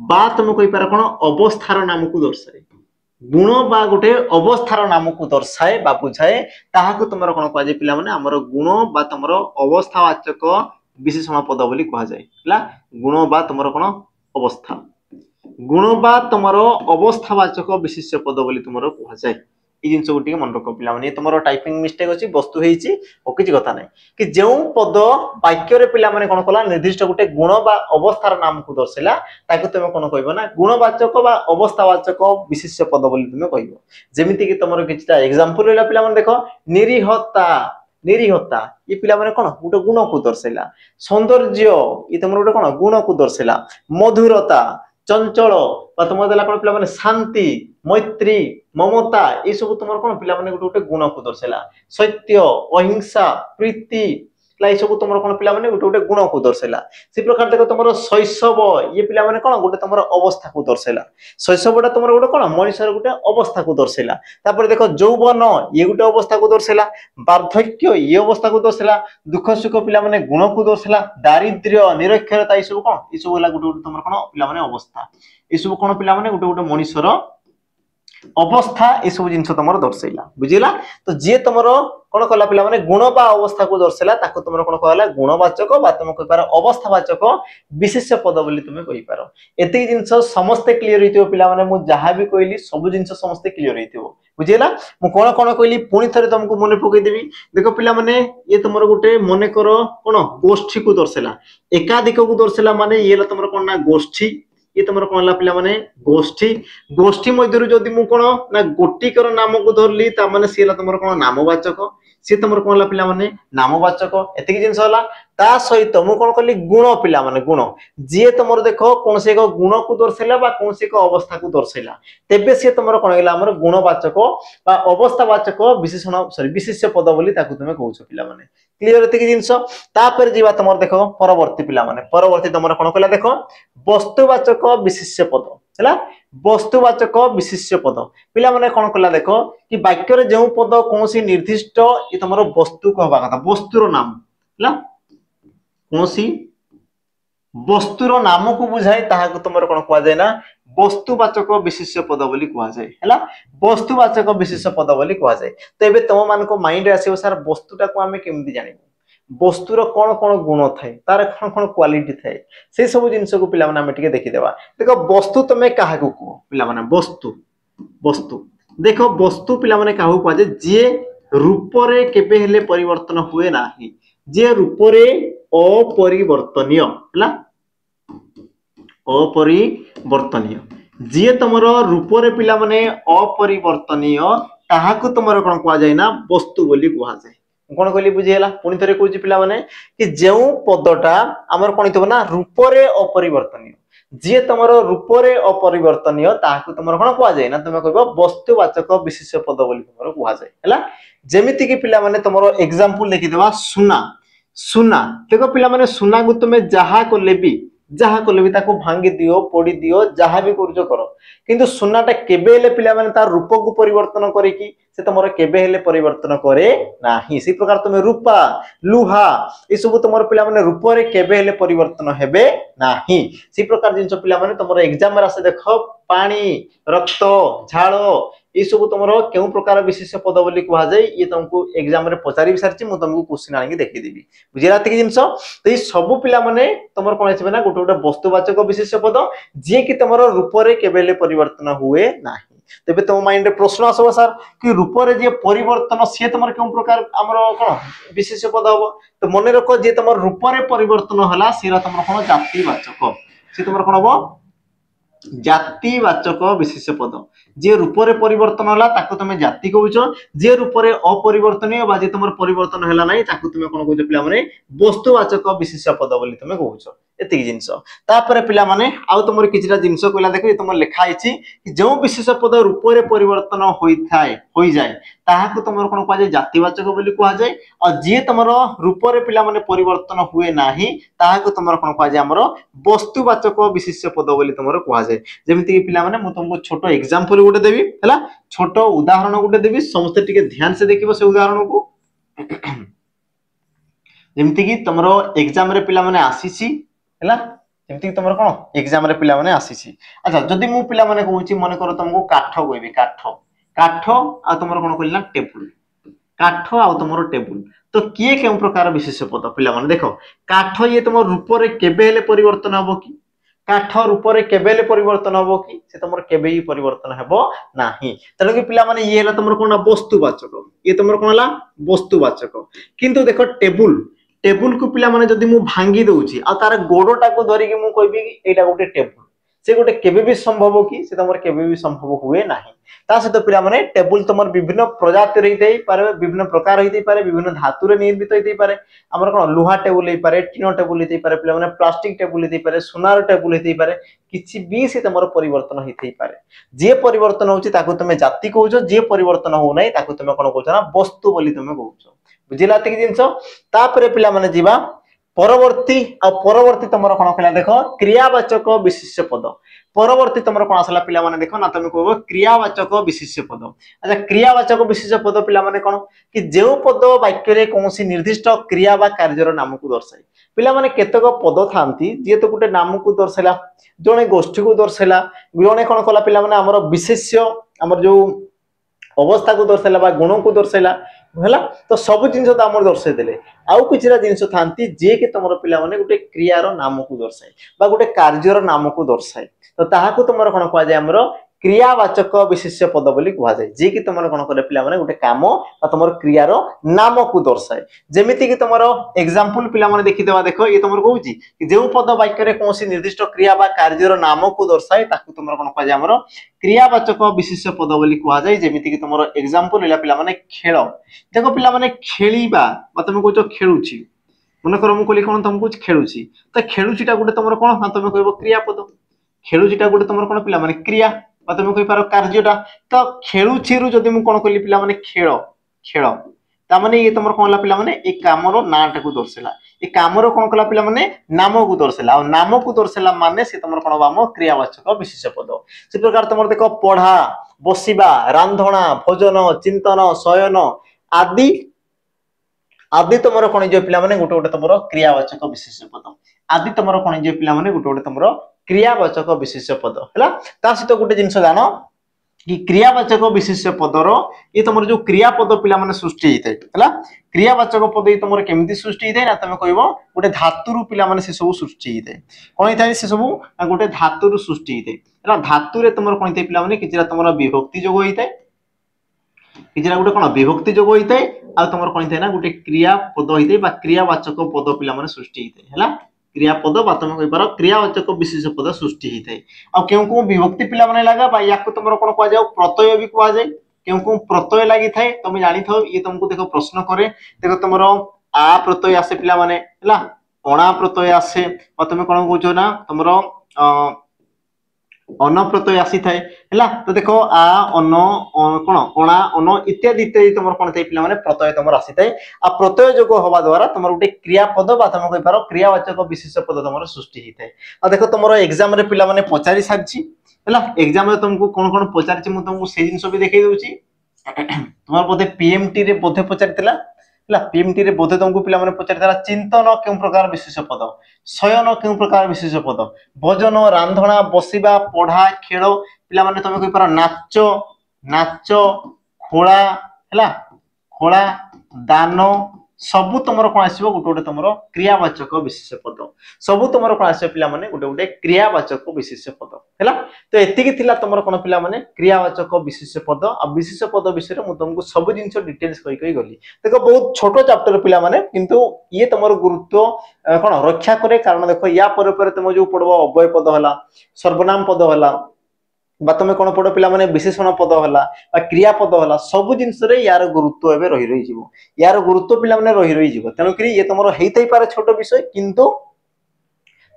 बा तुम कहि पार कोन अवस्थार नाम को दर्शाए गुण बा गोटे अवस्थार नाम को दर्शाए बा बुझाए ताहाकू तुमरो कोन कहै पिला माने हमर गुण बा तुमरो अवस्थावाचक विशेषण पद बोली कहा जाय हला गुण बा तुमरो कोन अवस्था गुण बा तुमरो अवस्थावाचक विशेष पद बोली तुमरो कहा जाय ई जिंस गोटी मन रख पिला माने तुमरो टाइपिंग मिस्टेक अछि वस्तु हेछि ओ किछि कथा नै कि जेउ पद वाक्य रे पिला माने कोन कला निर्दिष्ट गोटे गुण बा अवस्थार नाम को दर्शाइला ताकू तुम कोन कहबो ना गुणवाचक बा अवस्थावाचक विशेष पद बोली तुम कहबो जेमिति कि तुमरो किछटा एग्जांपल लेला पिला माने देखो निरीहता ये पिला माने कोन गोटे गुण को दर्शाइला सौंदर्य ये तुमरो गोटे कोन गुण को दर्शाइला मधुरता चंचल तुम देला कोन पिला माने शांति मैत्री ममता ये सब तुम कोन पिला माने गोटे गुण को दर्शाइला सत्य अहिंसा प्रीति ये सब तुम कौन पिला माने गोटे गोटे गुण को दर्शाइला से प्रकार देख तुम शैशव ये पिला माने कौन गोटे तुम अवस्था को दर्शाइला शैशवटा तुम गोटे कौन मनुष्य गोटे अवस्था को दर्शाइला तापर देख यौवन ये गोटे अवस्था को दर्शाइला वार्धक्य ये अवस्था को दर्शाइला दुख सुख पिला माने गुण को दर्शाइला दारिद्र्य निरक्षरता ये सब कौन ये सब गोटे गोटे तुम कौन पिला माने अवस्था ये सब कौन पिला माने गोटे गोटे मनुष्यर अवस्था ये सब जिन तुम दर्शाइला बुझिला तो जी तुम कौन कला पिला माने गुण बा अवस्था को दर्शाइला ताको तुम कौन कहला गुणवाचक बा तुम कहि पार अवस्थावाचक विशेष्य पद बोली तुम कहि पार एते जिंस समस्ते क्लियर होइतो पिला माने मु जहा भी कहली सब जिंस समस्ते क्लियर होइतो बुझिला मु कोन कोन कहली पुनी थरे तुमको मने पकई देबी देखो पिला माने ये तुमरो गोटे मने करो कोन गोष्ठी को दर्शाइला एकाधिक को दर्शाइला माने ये तुमरो कोन ना गोष्ठी ये तुम कौन पिला माने गोष्ठी गोष्ठी मध्य जदि मु कौन ना गोटिकर नाम को धरली ताने सी तुम कौन नामवाचक सी तुम कौन पिला माने नामवाचक एतिक जिनस होला ता सहित मु कौन कली गुण पिला माने गुण जी तुम देख कौन से एक गुण को दर्शाइला बा कौन से एक अवस्था को दर्शाइला तेबे सी तुम कौन गला हमर गुणवाचक बा अवस्थावाचक विशेषण सॉरी विशेष्य पद बोली ताकू तुम कहउछ पिला माने क्लियर एतिक जिनस तापर जीवा तुम देख परवर्ती पिला माने परवर्ती तुम कौन कहला देख वस्तुवाचक विशेष्य पद है वस्तुवाचक विशेष्य पद पिला माने कौन कला देख कि वाक्य रे जो पद कौन सी निर्दिष्ट ये तुम वस्तु कहवा कथा वस्तुर नाम है कौन सी वस्तुर नाम को बुझाए ताहाको तुम कौन कह जाए ना वस्तुवाचक विशेष्य पद बोली कह जाए है वस्तुवाचक विशेष्य पद बोली कह जाए तो ये तुम मान माइंड आसो सार वस्तुटा को आम केमती जानबू वस्तुर कौन कौन गुण थाए तार कौन कौन क्वालिटी थाए से सब जिनस को पिला माने टिके देखिदेबा देखो वस्तु तुम क्या कह पिला माने वस्तु वस्तु देख वस्तु पिला माने क्या कह जाए जे रूप रे केबे हेले परिवर्तन हुए नाही जे रूप रे अपरिवर्तनीय है अपरिवर्तनीय जी तुमर रूप रे पिला माने अपरिवर्तनीय ताहाको तुमर कौन कह जाए ना वस्तु बोली कह जाए कौन कहली बुझीला पुणी थे कौन पिला माने कि जो पदटा आमर कौन थो ना रूप रे अपरिवर्तनीय जी तुम रूप रे अपरिवर्तनीय ताहाको तुमर कौन कह जाए ना तुम कह वस्तुवाचक विशेष्य पद बोली तुमर कह जाए है जेमिति कि पिला माने तुमर एग्जांपल देखिदेबा सुना सुना देखो पिला माने सुना को तुम जहा कले भी ताको भांगी दियो पोड़ी दियो जहा भी करो किंतु सुनाटा केबे हेले पिला माने तार रूप को परिवर्तन करे कि से तुमर केबे हेले परिवर्तन करे नाही से प्रकार तुम रूपा लुहा ए सब तुमर पिला माने रूप रे केबे हेले परिवर्तन हेबे नाही से प्रकार जिंस पिला माने तुमर एग्जाम रे आसे देखो पानी रक्त झाल ये सब तुम क्यों प्रकार विशेष पद बोली कह जाए ये तुमको एग्जाम रे पचारि भी सारी मुझे तुमको क्वेश्चन आनी देखीदेवी बुझेगा जिनस तो ये सब पिला माने तुम कौन आसबे ना गोटे गोटे वस्तुवाचक विशेष पद जी कि तुम रूप रे केबे परिवर्तन हुए ना तेबे तुम माइंड प्रश्न आसब सर कि रूप रे जे परिवर्तन सी तुम क्यों प्रकार आमर कौन विशेष पद हम तो मन रख जे तुम रूप रे परिवर्तन है सी तुम कौन जातिवाचक सी तुम कौन हम जातिवाचक विशेष पद जे रूप रे परिवर्तन होला ताको तुम जाति कहउछ जे रूप रे अपरिवर्तनीय बा जे तुम परिवर्तन हैला नाही ताको तुम कोन कहउछ पिला माने वस्तुवाचक विशेष पद बोली तुम कहउछ एति जिंस तापर पिला माने आउ तुमर किछटा जिंस कहला देखो तुम लिखा आइछि कि जो विशेष पद रूप रे परिवर्तन होई जाए ताहाको तुमर कोन कहै जातिवाचक बोली कहै जाय और जे तुमर रूप रे पिला माने परिवर्तन हुए नाही ताहाको तुमर कोन कहै हमर वस्तुवाचक विशेष पद बोली तुमर कहै जाय जेमिति कि पिला माने मु तुमको छोटो एग्जांपल गोटे देबी हैला छोटो उदाहरण गोटे देबी समस्त टिके ध्यान से देखिबो से उदाहरण को जेमिति कि तुमरो एग्जाम रे पिला माने आसीसी हैला जेमिति कि तुमरो कोन एग्जाम रे पिला माने आसीसी अच्छा जदी मु पिला माने कहूची मन करो तुमको काठ कहबी काठ काठ आ तुमरो कोन कहलिना टेबल काठ आ तुमरो टेबल तो किए केउ प्रकार विशेष पद पिला माने देखो काठ ये तुम रूप रे केबे हेले परिवर्तन हबो कि काठ रूप रे केबे परिवर्तन हबो कि से तुमर केबे ही परिवर्तन हेबो नाही तनो कि पिला माने ये हला तुमर कोन वस्तुवाचक ये तुमर कोन हला वस्तुवाचक किंतु देखो टेबल टेबल को पिला माने जदी मु भांगी दउची आ तार गोडोटा को धरि कि मु कहबी कि एटा गोटे टेबल से गोटे केबे भी संभव कि से तुमर केबे भी संभव हुए नाही ता सहित पिला माने टेबल तुमर विभिन्न प्रजाति रही देई पारे विभिन्न प्रकार रही देई पारे विभिन्न धातु रे निर्मित होई देई पारे हमर कोन लोहा टेबल हेई पारे टिनो टेबल हेई पारे पिला माने प्लास्टिक टेबल हेई पारे सोनार टेबल हेई पारे किछि भी से तुमर परिवर्तन हेई पारे जे परिवर्तन होउची ताको तुमे जाति कहउछो जे परिवर्तन हो नै ताको तुमे कोन कहउछो ना वस्तु बोली तुमे कहउछो बुझिला एतिक जिंस तापर पिला माने जीवा परवर्ती आ परवर्ती तुमरो कोन कहला देखो क्रियावाचक विशेष्य पद परवर्ती तुमरो कोन आसला पिला माने देखो ना तुम कहबो क्रियावाचक विशेष्य पद अच्छा क्रियावाचक विशेष्य पद पिला माने कोन कि जेउ पद वाक्य रे कोनसी निर्दिष्ट क्रिया बा कार्य रो नाम को दर्शाय पिला माने केतक पद थांती जे तो गुटे नाम को दर्शाला जने गोष्ठी को दर्शाला जने कोन कला पिला माने हमर विशेष्य हमर जो अवस्था को दर्शाला बा गुण को दर्शाला हैला तो सब जिंस तो हमर दर्शाय देले आउ किछरा जिंस थांती जे के तमरो पिला माने गुटे क्रिया रो नाम को दर्शाय बा गुटे कार्य रो नाम को दर्शाय तो ताहा को तमरो कोन कहा जाय हमरो क्रियावाचक विशेष्य पद बोली कहा जाय जे कि तमरो कोन करे पिला माने गुटे काम बा तमरो क्रिया रो नाम को दर्शाय जेमिति कि तमरो एग्जांपल पिला माने देखि देबा देखो ये तमरो कहूची कि जेउ पद वाक्य रे कोनसी निर्दिष्ट क्रिया बा कार्य रो नाम को दर्शाय ताकू तमरो कोन कहा जाय हमरो क्रियावाचक विशेष्य पद बोली कहा जाय जेमिति कि तमरो एग्जांपल हैला पिला माने खेल देखो पिला माने खेलीबा बा तुम कहचो खेलुची मन कर मु कहली कोन तुम कुछ खेलुची त खेलुचीटा गुटे तमरो कोन हा तुम कहबो क्रियापद खेलुचीटा गुटे तमरो कोन पिला माने क्रिया बा तुम कहि पारो कार्यटा तो खेलुची रु जदी मु कोन कहली पिला माने खेल खेल ता माने ये तमरो कोन ला पिला माने ए कामरो नाटा को दर्शाला ए कामरो कोन कला पिला माने नाम को दर्शाला और नाम को दर्शाला माने से तमरो कोन बामो क्रियावाचक विशेष्य पद से प्रकार तमरो देखो पढ़ा बसिबा रांधणा भोजन चिंतन शयन आदि आदि तमरो कोन जे पिला माने गुटे गुटे तमरो क्रियावाचक विशेष्य पद आदि तमरो कोन जे पिला माने गुटे गुटे तमरो क्रियावाचक विशेष्य पद हैला ता सहित गुटे जिंस जानो कि क्रियावाचक विशेष्य पदर ये तमरो जो क्रियापद पिला माने सृष्टि हितै हैला क्रियावाचक पद ये तमरो केमिति सृष्टि हितै ना तमे कहबो गुटे धातु रु पिला माने से सब सृष्टि हितै कोन हितै से सब गुटे धातु रु सृष्टि हितै हैला धातु रे तमरो कोन हितै पिला माने किछरा तमरो विभक्ति जोग हितै किछरा गुटे कोन विभक्ति जोग हितै आ तमरो कोन हितै ना गुटे क्रियापद हितै बा क्रियावाचक पद पिला माने सृष्टि हितै हैला क्रियापद बा तुम कहि पारो क्रियावाचक विशेष्य पद सृष्टि हितै आ केउ को विभक्ति पिला माने लागा बा याको तमरो कोन कहा जाय प्रत्यय भी कहा जाय केउ को प्रत्यय लागि थाए तुम जानि थाओ ये तुमको देखो प्रश्न करे देखो तमरो आ प्रत्यय आसे पिला माने हैला अणा प्रत्यय आसे बा तुम कोन कहछो ना तमरो अन प्रत्यय आसी थाए हैला तो देखो आ अन कोन अणा अन इत्यादि इत्यादि तमर कोन थाए पिला माने प्रत्यय तमर आसी थाए आ प्रत्यय जोग होबा द्वारा तमर गुटे क्रियापद बा तम कहि पारो क्रियावाचक विशेष्य पद तमर सृष्टि हितै आ देखो तमरो एग्जाम रे पिला माने पचारि सारछि हैला एग्जाम रे तुमको कोन कोन पचारछि मु तुमको से जिंस भी देखै दउछि तमर बोधे पीएमटी रे बोधे पचारतिला हैला पीएमटी रे बोधे तुमको पिला माने पचारतिला चिंतन केउ प्रकार विशेष्य पद शयन केउ प्रकार विशेष्य पद भोजन रांधणा बसिबा पढ़ा खेल पिला माने तमे कहि पारो नाच नाच खोला हैला खोला दान सबु तमरो कोन आसीबो गुटे गुटे तमरो क्रियावाचक विशेष्य पद सबु तमरो कोन आसीबो पिला माने गुटे गुटे क्रियावाचक विशेष्य पद हैला तो एतिकी थिला तमरो कोन पिला माने क्रियावाचक विशेष्य पद आ विशेष्य पद विषय रे मु तुमको सब जिंस डिटेल्स कहि गली देखो बहुत छोटो चैप्टर पिला माने किंतु ये तमरो गुरुत्व कोन रक्षा करे कारण देखो या पर तुम जो पढबो अव्यय पद हला सर्वनाम पद हला बा तुम कोन पढो पिला माने विशेषण पद हला बा क्रियापद हला सब जिंस रे यार गुरुत्व एबे रही जीवो यार गुरुत्व पिला माने रही जीवो तनो करी ये तमरो हेइतै पारे छोटो विषय किंतु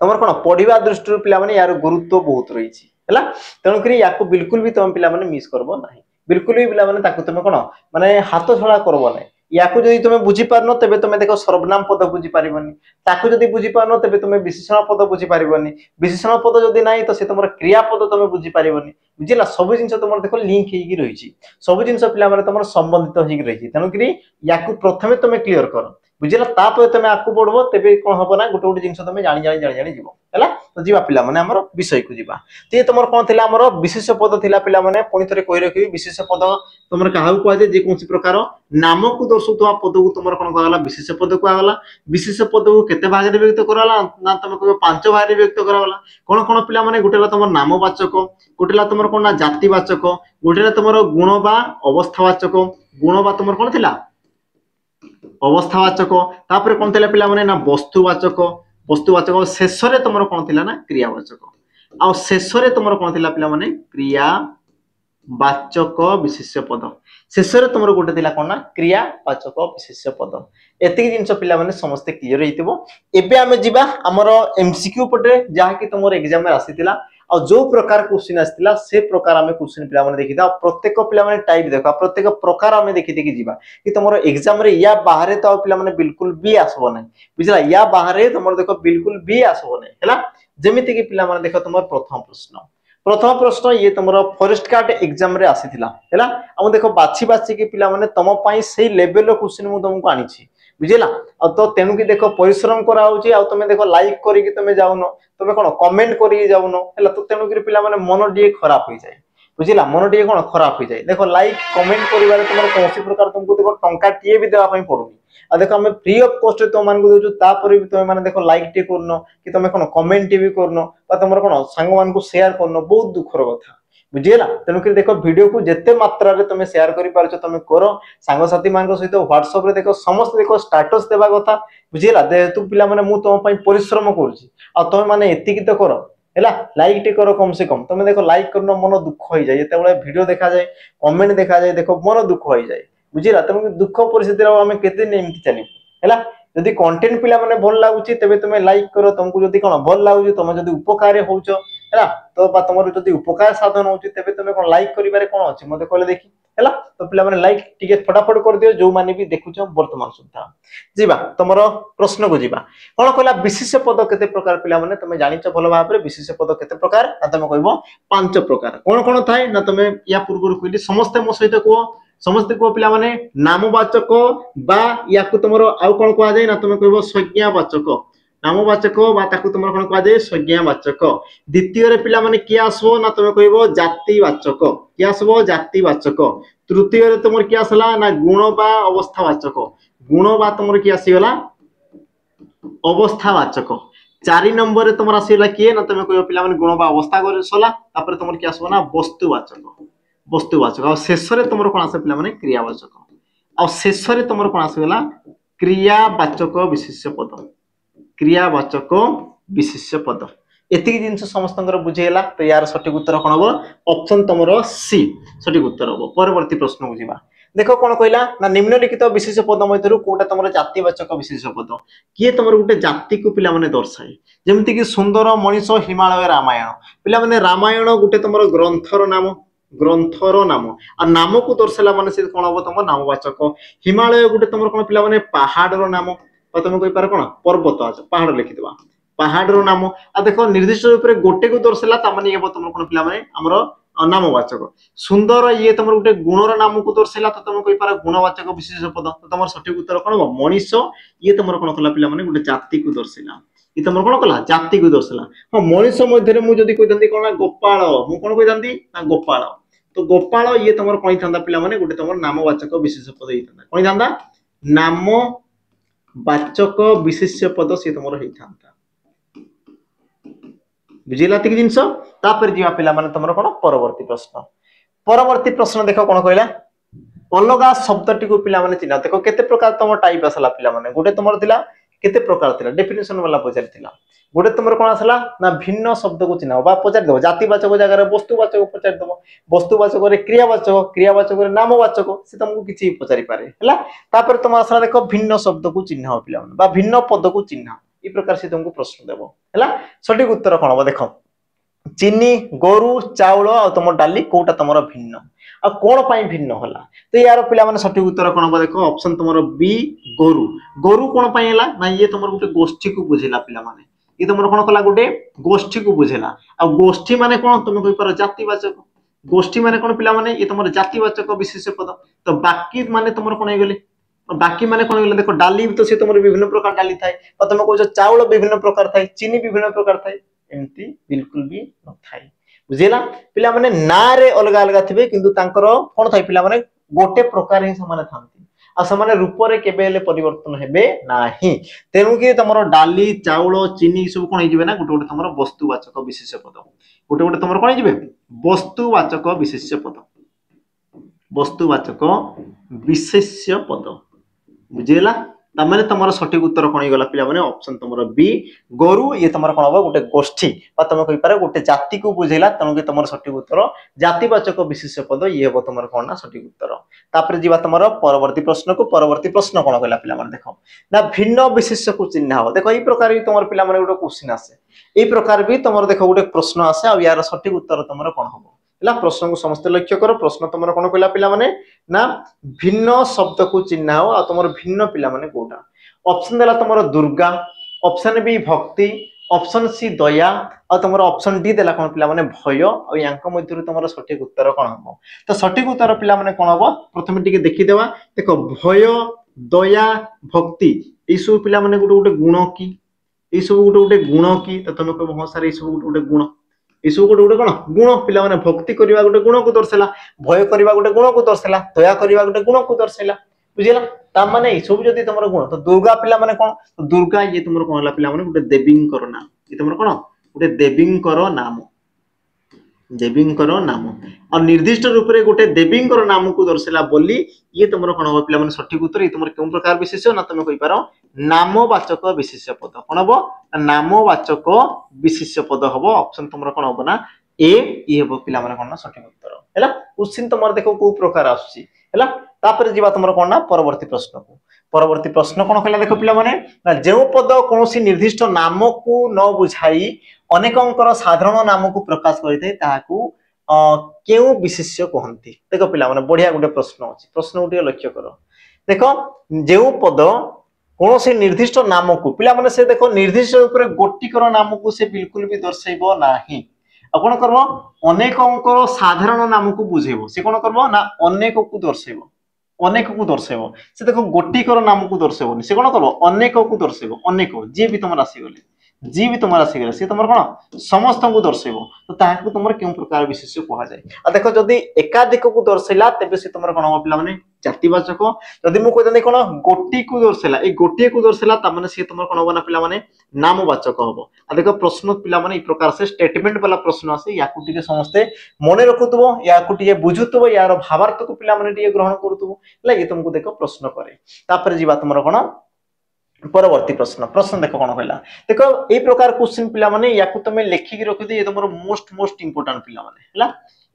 तमर कोन पढिबा दृष्टि पिला माने यार गुरुत्व बहुत रही छी हला तनो करी याको बिल्कुल भी तुम पिला माने मिस करबो नाही बिल्कुल भी पिला माने ताको तुम कोन माने हाथ छड़ा करबो नाही याको जदी तुम बुझी पारनो तबे तुम देखो सर्वनाम पद बुझी पारिबनी ताको जदी बुझी पारनो तबे तुम विशेषण पद बुझी पारिबनी विशेषण पद जदी नाही तो से तुमर क्रियापद तुम बुझी पारिबनी बुझिला सब जिंस तुमर देखो लिंक हेगी रही छी सब जिंस पिला माने तुमर संबंधित हेगी रही छी तनो करी याको प्रथमे तुम क्लियर करो बुझिला तापर तुम आकु पढबो तबे कोन हबो ना गुटे गुटे जिंस तुम जानि जीवो हैला तो जीवा पिला माने हमर विषय को जीवा ते तुमर कोन थिला हमर विशेष पद थिला पिला माने पुनी थरे कहि रखि विशेष पद तुमर काहू को जे जे कोनसी प्रकार नाम को दर्शाउतवा पद को तुमर कोन कहला विशेष पद को आगला विशेष पद को केते भाग रे व्यक्त कराला ना तुम कहबो पांच भाग रे व्यक्त कराला कोन कोन पिला माने गुटेला तुमर नामवाचक गुटेला तुमर कोन ना जातिवाचक गुटेला तुमर गुण बा अवस्थावाचक गुण बा तुमर कोन थिला अवस्थावाचक तापर कोन थिला पिला माने ना वस्तुवाचक वस्तुवाचक शेष रे तुमर कोन थिला ना क्रियावाचक आ शेष रे तुमर कोन थिला पिला माने क्रियावाचक विशेष्य पद शेष रे तुमर गोटे थिला कोन ना क्रियावाचक विशेष्य पद एतिक जिंस पिला माने समस्त क्लियर हेतिबो एबे हमें जिबा हमर एमसीक्यू पटे जहा कि तुमर एग्जाम में आसीतिला आ जो प्रकार क्वेश्चन आसला से प्रकार आम क्वेश्चन पिला माने देखि था प्रत्येक पिला माने टाइप देखा प्रत्येक प्रकार आम देखि देखि जीवा कि तुम एग्जाम रे या बाहर तो पिला माने बिल्कुल भी आसबो नै बुझला या बाहर तुम देखो बिल्कुल भी आसबो नै हैला जेमिति कि पिला माने देखो तुम प्रथम प्रश्न ये तुम फॉरेस्ट गार्ड एग्जाम रे आसीथिला हैला हम देखो बाछि बाछि कि पिला माने तम पई सेही लेवल रो क्वेश्चन मु तुमको आनिछि बुझिला आ तो तेनु कि देखो परिश्रम करा होची आ तुमे देखो लाइक करी कि तुमे जाउनो तुमे कोन कमेंट करी जाउनो हैला तो तेनु कि पिला माने मन डिए खराब होई जाय बुझिला मन डिए कोन खराब होई जाय देखो लाइक कमेंट करिवारे तुमर कोनसी प्रकार तुमको देखो टंका टिए भी देवा पई पडुनी आ देखो हम फ्री ऑफ कॉस्ट तो मान को दोजु ता पर भी तुमे माने देखो लाइक टे करनो कि तुमे कोन कमेंट भी करनो बा तुमर कोन संग मान को शेयर करनो बहुत दुखर कथा बुझिला तेनु कि देखो वीडियो को जेते मात्रा रे तुमे शेयर करि पारछो तुमे करो संग साथी मान को सहित व्हाट्सएप रे देखो समस्त देखो स्टेटस देबा कथा बुझिला दे तू पिला माने मु तुम पई परिश्रम करछि आ तुमे माने एति कि तो करो हैला लाइक टे करो कम से कम तुमे देखो लाइक करनो मन दुख होई जाय जेते बळे वीडियो देखा जाय कमेंट देखा जाय देखो मन दुख होई जाय बुझिला तुम दुख परिस्थिति रे हम केते ने एमति चली हैला यदि कंटेंट पिला माने भल लागुची तबे तुमे लाइक करो तुमको यदि कोन भल लागुची तुम यदि उपकार होउचो हैला तो बा तुमर यदि उपकार साधन होउची तबे तुमे कोन लाइक करिबारे कोन अछि मते कहले देखि हैला तो पिला माने लाइक टिके फटाफट कर दियो जो माने भी देखुचो वर्तमान सुद्धा जीवा तुमरो प्रश्न को जीवा कोन कहला विशेष पद केते प्रकार पिला माने तुमे जानिचो भलो भाबरे विशेष पद केते प्रकार ना तुमे कहबो पांच प्रकार कोन थाए ना तुमे या पूर्व कहली समस्त मो सहित को समस्त को पिला माने नामवाचक बा याकु तुमरो आउ कोन कहआ जाय ना तुमे कहबो संज्ञावाचक नामवाचक बा ताकु तुमरो कोन कहआ जाय संज्ञावाचक द्वितीय रे पिला माने कि आसबो ना तुमे कहबो जातिवाचक कि आसबो जातिवाचक तृतीय रे तुमर कि आसला ना गुण बा अवस्थावाचक गुण बा तुमर कि आसीगला अवस्थावाचक 4 नंबर रे तुमर आसीगला कि ना तुमे कहबो पिला माने गुण बा अवस्था करे सला तापर तुमर कि आसबो ना वस्तुवाचक आ शेष रे तुमर कोन आसे पिला माने क्रियावाचक आ शेष रे तुमर कोन आसीगला क्रियावाचक विशेष्य पद एतिक जिंस समस्तंकर बुझेला तो यार सठिक उत्तर कोन हो ऑप्शन तुमरो सी सठिक उत्तर हो परवर्ती प्रश्न बुझिबा देखो कोन कहला ना निम्नलिखित विशेष पद मध्यरु कोटा तुमरो जातिवाचक विशेष पद किए तुमरो गुटे जाति को पिला माने दर्शाए जेमति कि सुंदर मनीष हिमालय रामायण पिला माने रामायण गुटे तुमरो ग्रंथर नाम आ नाम को दर्शाला माने से कोन हो तुम नामवाचक हिमालय गुटे तुमरो कोन पिला माने पहाड़ नाम बा तुम कहि पार कोन पर्वत आज पहाड़ लिखि देबा पहाड़ नाम आ देखो निर्दिष्ट रूप रे गोटे को दर्शाला ता माने ये तुम कोन पिला माने हमरो नामवाचक सुंदर ये तुम गुटे गुणर नाम को दर्शाला तो तुम कहि पार गुणवाचक विशेष पद तो तुम सठिक उत्तर कोन हो मनीष ये तुम कोन कला पिला माने गुटे जाति को दर्शाला ये तुम कोन कला जाति को दर्शाला हां मनीष मध्य रे मु जदी कहि दंती कोन गोपाल मु कोन कहि दंती ना गोपाल तो गोपाल ये तुम कोन थांदा पिला माने गुटे तुम नामवाचक विशेष पद ही थांदा कोन थांदा नामवाचक विशेष पद से तुम रही थांदा बुझिला तिक जिंस तापर जीवा पिला माने तुमरो कोन परवर्ती प्रश्न देखो कोन कहला अलगा शब्दटी को पिला माने चिन्ह देखो केते प्रकार तुम टाइप आसला पिला माने गुटे तुमरो थिला केते प्रकार थिला डेफिनेशन वाला पचार थिला गुटे तुमरो कोन आसला ना भिन्न शब्द को चिन्ह बा पचार दो जातिवाचक जगह रे वस्तुवाचक पचार दो वस्तुवाचक रे क्रियावाचक रे नामवाचक से तुमको किछि पचारि पारे हला तापर तुम आसला देखो भिन्न शब्द को चिन्ह पिला माने बा भिन्न पद को चिन्ह ई प्रकार से तुमको प्रश्न देबो हला सठिक उत्तर कोन हो देखो चीनी गोरु चाउल और तुम डाली कोटा तुमरो भिन्न आ कोन पई भिन्न होला तो यार पिला माने सठिक उत्तर कोन हो देखो ऑप्शन तुमरो बी गोरु कोन पई हला ना ये तुमरो गुटे गोष्ठी को बुझेला पिला माने ये तुमरो कोन कला गुटे गोष्ठी को बुझेला आ गोष्ठी माने कोन तुम कहि पारो जातिवाचक गोष्ठी माने कोन पिला माने ये तुमरो जातिवाचक विशेष पद तो बाकी माने तुमरो कोन हे गेले बाकी माने कोन गेले देखो डाली तो से तुमरो विभिन्न प्रकार डाली थाए और तुम कहजो चाउल विभिन्न प्रकार थाए चीनी विभिन्न प्रकार थाए एमती बिल्कुल भी न थाए बुझिला पिला माने ना रे अलग अलग थिबे किंतु तांकर कोन थाए पिला माने गोटे प्रकार ही समान थांती आ समान रूप रे केबेले परिवर्तन हेबे नाही तेनु कि तुमरो डाली चाउल चीनी सब कोन हिजिबे ना गोटे गोटे तुमरो वस्तुवाचक विशेष पद गोटे गोटे तुमरो कोन हिजिबे वस्तुवाचक विशेष पद बुझिला तामाने तमरो सठिक उत्तर कोन गला पिला माने ऑप्शन तमरो बी गोरु ये तमरो कोन हो गोटे गोष्ठी बा तमे कहि पारे गोटे जाति को बुझेला तनो कि तमरो सठिक उत्तर जातिवाचक विशेष्य पद ये हो तमरो कोन ना सठिक उत्तर तापर जीवा तमरो परवर्ती प्रश्न को परवर्ती प्रश्न कोन कहला पिला माने देखो ना भिन्न विशेष्य को चिन्ह हो देखो ई प्रकार भी तमरो पिला माने गोटे क्वेश्चन आसे ई प्रकार भी तमरो देखो गोटे प्रश्न आसे आ यार सठिक उत्तर तमरो कोन हो हला प्रश्न को समस्त लक्ष्य करो प्रश्न तमरो कोन कहला पिला माने ना भिन्न शब्द को चिन्ह हो आ तमरो भिन्न पिला माने कोटा ऑप्शन देला तमरो दुर्गा ऑप्शन बी भक्ति ऑप्शन सी दया और तमरो ऑप्शन डी देला कोन पिला माने भय और यांक मध्यरु तमरो सठिक उत्तर कोन हो तो सठिक उत्तर पिला माने कोन हो प्रथमे टिके देखि देवा देखो भय दया भक्ति ई सब पिला माने गोटे गोटे गुण की ई सब गोटे गोटे गुण की तो तमे को बहुत सारे ई सब गोटे गोटे गुण ई सब गोटे गोटे कोन गुण पिला माने भक्ति करबा गोटे गुण को दर्शाला भय करबा गोटे गुण को दर्शाला दया करबा गोटे गुण को दर्शाला बुझिला ता माने ई सब जदी तमरो गुण तो दुर्गा पिला माने कोन तो दुर्गा ये तमरो कोन हला पिला माने गोटे देवींकर नाम ये तमरो कोन गोटे देवींकर नाम देवींकर नाम और निर्दिष्ट रूप रे गोटे देवींकर नाम को दर्शाला बोली ये तमरो कोन हो पिला माने सठिक उत्तर ये तमरो केउ प्रकार विशेष्य ना तमे कहि पारो नामवाचक विशेष्य पद कोन हो नामवाचक विशेष्य पद हो ऑप्शन तमरो कोन हो ना ए ये हो पिला माने कोन ना सठिक उत्तर हैला क्वेश्चन तमरो देखो को प्रकार आसी हैला तापर जीवा तमरो कोन ना परवर्ती प्रश्न कोन कहला देखो पिला माने ना जेउ पद कोनोसी निर्दिष्ट नाम को न बुझाई अनेकंकर साधारण नाम को प्रकाश करते ताकू केउ विशेष्य कहंती देखो पिला माने बढ़िया गुटे प्रश्न अछि प्रश्न गुटे लक्ष्य करो देखो जेउ पद कोनोसी निर्दिष्ट नाम को पिला माने से देखो निर्दिष्ट ऊपर गोटिकर नाम को से बिल्कुल भी दर्शाइबो नाही आ कोन करबो अनेकंकर साधारण नाम को बुझेबो से कोन करबो ना अनेक को दर्शाइबो अनेक को दर्शाइबो से देखो गोटिकर नाम को दर्शाइबोनी से कोन करबो अनेक को दर्शाइबो अनेक जे भी तुम राशि गले जी भी तुम राशि गले से तुम कोन समस्त को दर्शाइबो तो ताहाको तुम केउ प्रकार विशेष्य कहा जाय आ देखो जदी एकाधिक को दर्शाइला तबे से तुम कोन हो पिला माने जातिवाचक जदी मु कहते कोन गोटी को दर्शाइला ए गोटी को दर्शाइला त माने से तुम कोन हो ना पिला माने नामवाचक हबो आ देखो प्रश्न पिला माने ई प्रकार से स्टेटमेंट वाला प्रश्न आसे याकु टिके समस्त मने रखुतबो याकु टिके बुझुतबो यार भावार्थ को पिला माने टिके ग्रहण करतबो लागे तुमको देखो प्रश्न करे तापर जीवा तुमरो कोन परवर्ती प्रश्न देखो कोन कहला देखो ए प्रकार क्वेश्चन पिला माने याकु तमे लेखि के रखि दे ये तमरो मोस्ट इंपोर्टेंट पिला माने हला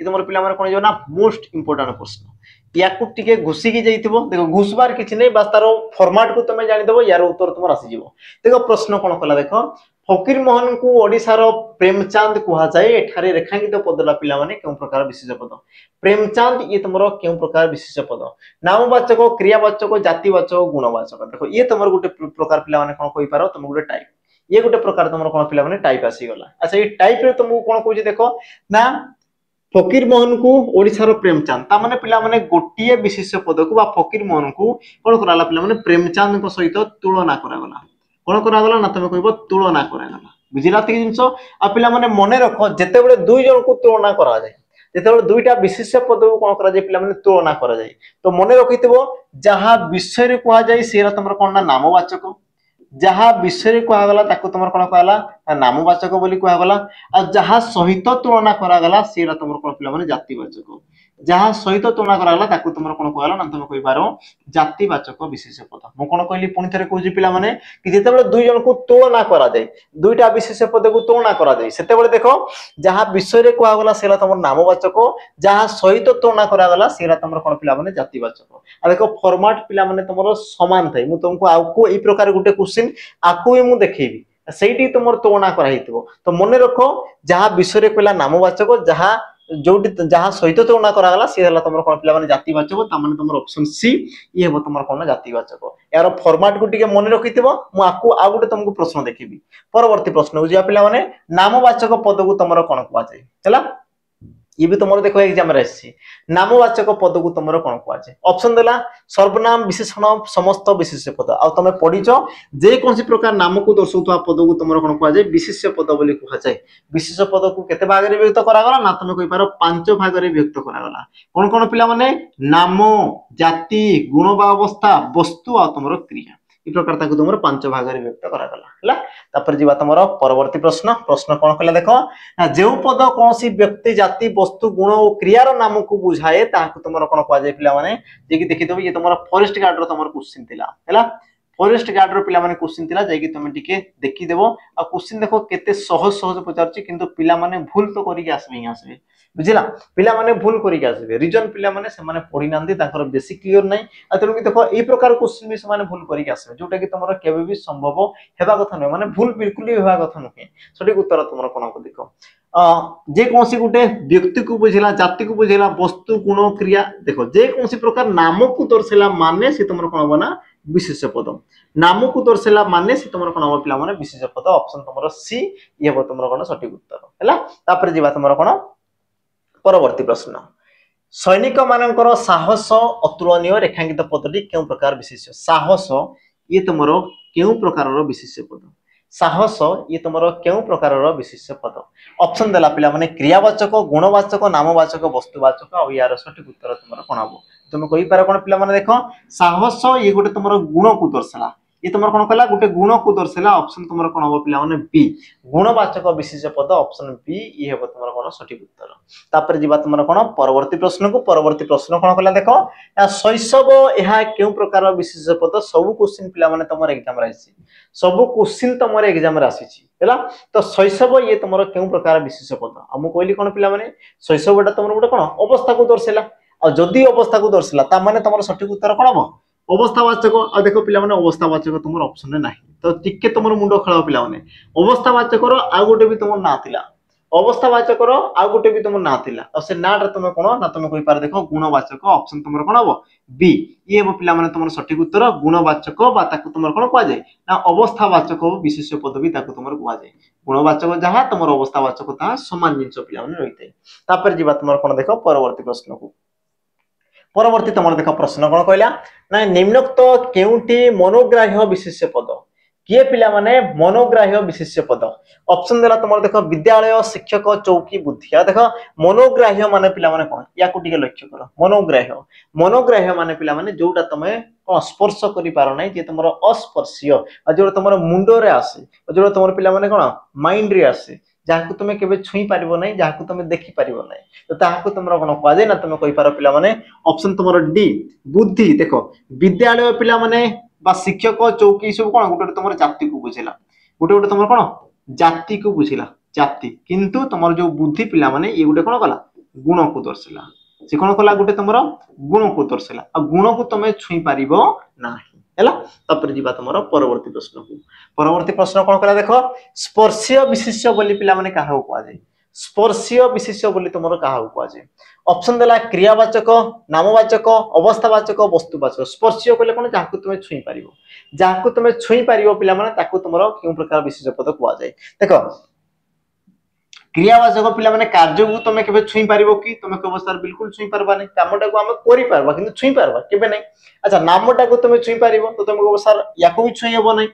ये तमरो पिला माने कोन जो ना मोस्ट इंपोर्टेंट प्रश्न याकु टिके घुसी की जाइतबो देखो घुसबार किछि नै बस तारो फॉर्मेट को तमे जानि देबो यार उत्तर तुम आसी जीवो देखो प्रश्न कोन कहला देखो फकीर मोहन को ओडिसा रो प्रेमचंद कहा जाए एठारे रेखांकित पदला पिला माने केउ प्रकार विशेष पद प्रेमचंद ये तमरो केउ प्रकार विशेष पद नामवाचक क्रियावाचक जातिवाचक गुणवाचक देखो ये तमरो गुटे प्रकार पिला माने कोन कहि पारो तुम गुटे टाइप ये गुटे प्रकार तमरो कोन पिला माने टाइप आसी गला अच्छा ये टाइप रे तुमको कोन कहूची देखो ना फकीर मोहन को ओडिसा रो प्रेमचंद ता माने पिला माने गोटिए विशेष पद को बा फकीर मोहन को कोन कराला पिला माने प्रेमचंद को सहित तुलना करा गला कोन करा गला ना तमे कहबो तुलना करा गला बुझिला त जिंसो आ पिला माने मने रखो जेते बेले दुई जन को तुलना करा जाय जेते बेले दुईटा विशेष पद को कोन करा जाय पिला माने तुलना करा जाय तो मने रखितबो जहा विषय रे कहा जाय सेरा तमरो कोन ना नामवाचक जहा विषय रे कहा गला ताको तमरो कोन कहला नामवाचक बोली कहा गला आ जहा सहित तुलना करा गला सेरा तमरो कोन पिला माने जातिवाचक जहाँ सहित तुलना कराला ताकू तुमर कोन कहला ना तुम कहि पारो जातिवाचक विशेष पद मु कोन कहली पुनी थरे कहूजी पिला माने कि जेते बेले दुई जन को तुलना करा जाय दुईटा विशेष पद को तुलना करा जाय सेते बेले देखो जहाँ विषय रे कहआ गला सेला तुमर नामवाचक जहाँ सहित तुलना करा गला सेला तुमर कोन पिला माने जातिवाचक आ देखो फॉर्मेट पिला माने तुमर समान थाई मु तुमको आको ई प्रकार गुटे क्वेश्चन आको ही मु देखैबी सेठी तुमर तुलना करा हितबो तो मने रखो जहाँ विषय रे कहला नामवाचक जहाँ जोटी जहाँ सहित तुलना करा गला से हला तमरो कोन पिला माने जातिवाचक ता माने तमरो ऑप्शन सी ये हो तमरो कोन जातिवाचक यार फॉर्मेट को टिके मने रखितबो मु आकु आ गुटे तुमको प्रश्न देखिबी परवर्ती प्रश्न हो जिया पिला माने नामवाचक पद को तमरो कोन कहआ जाय हला ये भी तुमरो देखो एग्जाम रे आसी नामवाचक पद को तमरो कोन कहआ जाय ऑप्शन देला सर्वनाम विशेषण समस्त विशेष पद आ तमे पढिचो जे कोनसी प्रकार नाम को दर्शाउतवा पद को तमरो कोन कहआ जाय विशेष पद बोली कहआ जाय विशेष पद को केते भाग रे विभक्त करा गला ना तमे कहि पारो पांच भाग रे विभक्त करा गला कोन कोन पिला माने नाम जाति गुण बा अवस्था वस्तु आ तमरो क्रिया ई प्रकार ताको तुमरो पांच भाग रे विभक्त करा गला हला तापर जीवा तमरो परवर्ती प्रश्न कोन कहला देखो ना जेउ पद कोनसी व्यक्ति जाति वस्तु गुण और क्रिया रो नाम को बुझाए ताको तुमरो कोन कहआ जाय पिला माने जे कि देखि देबो ये तमरो फॉरेस्ट गार्ड रो तमरो क्वेश्चन थिला हला फॉरेस्ट गार्ड रो पिला माने क्वेश्चन थिला जाय कि तुम टिके देखि देबो आ क्वेश्चन देखो केते सहज सहज पचारछि किंतु पिला माने भूल तो करि के आसबे बुझिला पिला माने भूल करि के आसबे रीजन पिला माने से माने पढि नांदी ताकर बेसिक क्लियर नै आ तेनु कि देखो ए प्रकार क्वेश्चन भी से माने भूल करि के आसबे जोटा कि तमरो केबे भी संभव हेबा कथा नै माने भूल बिल्कुल ही हेबा कथा नै सठिक उत्तर तुमरो कोन को देखो जे कोनसी गुटे व्यक्ति को बुझिला जाति को बुझिला वस्तु गुण क्रिया देखो जे कोनसी प्रकार नाम को दर्शेला माने से तुमरो कोन बना विशेष पद नाम को दर्शेला माने से तुमरो कोन पिला माने विशेष पद ऑप्शन तुमरो सी ये हो तुमरो कोन सठिक उत्तर हैला तापर जीवा तुमरो कोन परवर्ती प्रश्न सैनिक मानकर साहस अतुलनीय रेखांकित पदटी केउ प्रकार विशेष साहस ये तुमरो केउ प्रकार विशेष पद साहस ये तुमरो केउ प्रकार विशेष पद ऑप्शन देला पिला माने क्रियावाचक गुणवाचक नामवाचक वस्तुवाचक और यार सठिक उत्तर तुमरो कोन हबो तुम कहि पार कोन पिला माने देखो साहस ये गोटे तुमरो गुण को दर्शला ये तुमरो कोन कहला गोटे गुण को दर्शला ऑप्शन तुमरो कोन हबो पिला माने बी गुणवाचक विशेष पद ऑप्शन बी ये हबो तुमरो कोन सठिक उत्तर तापर जीवा तुमरो कोन परवर्ती प्रश्न कोन कहला देखो शैशव एहा केउ प्रकार विशेष पद सब क्वेश्चन पिला माने तुमरो एग्जाम रे आसी सब क्वेश्चन तुमरो एग्जाम रे आसी छी हैला तो शैशव ये तुमरो केउ प्रकार विशेष पद हम कहली कोन पिला माने शैशवटा तुमरो गोटे कोन अवस्था को दर्शला आ जदी अवस्था को दर्शला ता माने तुमरो सठिक उत्तर कोन हबो अवस्थावाचक आ देखो पिला माने अवस्थावाचक तुमरो ऑप्शन रे नाही तो टिके तुमरो मुंडो खेलाओ पिला माने अवस्थावाचक रो आ गोटे भी तुमरो ना थिला अवस्थावाचक रो आ गोटे भी तुमरो ना थिला और से नाट तुम कोन ना तुम कहि पार देखो गुणवाचक ऑप्शन तुमरो कोन हबो बी ये हो पिला माने तुमरो सठिक उत्तर गुणवाचक बा ताकू तुमरो कोन कुआ जाय ना अवस्थावाचक विशेष पद भी ताकू तुमरो कुआ जाय गुणवाचक जहां तुमरो अवस्थावाचक ता समान जिंस पिला माने रहिते तापर जीवा तुमरो कोन देखो परवर्ती प्रश्न को परवर्ती तुम देख प्रश्न कौन कहला ना निम्नोक्त केउटी मनोग्राह्य विशेष पद किए पिला माने मनोग्राह्य विशेष पद ऑप्शन देला तुम देख विद्यालय शिक्षक चौकी बुद्धि देख मनोग्राह्य माने पिला माने कोन या को टिके लक्ष्य कर मनोग्राह्य माने पिला माने जोटा तमे कोन स्पर्श करि पारो नै जे तुमरो अस्पर्शीय आ जोटा तुमरो मुंडो रे आसे जोटा तुमरो पिला माने कोन माइंड रे आसे जाहाकु तुमे केबे छुई पारिबो नै जाहाकु तुमे देखि पारिबो नै तो ताहाकु तुमरो कोन कुआ जाय ना तुमे कहि पारो पिला माने ऑप्शन तुमरो डी बुद्धि देखो विद्यालय पिला माने बा शिक्षक चौकी सब कोन गोटे तुमरो जाति को बुझिला गोटे तुमरो कोन जाति को बुझिला जाति किंतु तुमरो जो बुद्धि पिला माने ये गोटे कोन कला गुण को दर्शला से कोन कला गोटे तुमरो गुण को दर्शला आ गुण को तुमे छुई पारिबो नाही हैला तापर जीवा तुमरो परवर्ती प्रश्न कोन कला देखो स्पर्शीय विशेष बोली पिला माने काहा को आजे स्पर्शीय विशेष बोली तुमरो काहा को आजे ऑप्शन देला क्रियावाचक नामवाचक अवस्थावाचक वस्तुवाचक स्पर्शीय कहले कोन जाहाकु तुमे छुई पारिबो पिला माने ताकु तुमरो केउ प्रकार विशेष पद को आजे देखो क्रियावाचक पिला माने कार्य को तुमे केबे छुई पारिबो कि तुमे के अवस्था बिल्कुल छुई पारबा नै कामटा को हम करि पारबा किंतु छुई पारबा केबे नै अच्छा नामटा को तुमे छुई पारिबो तो तुमे अवस्था याको भी छुई हेबो नै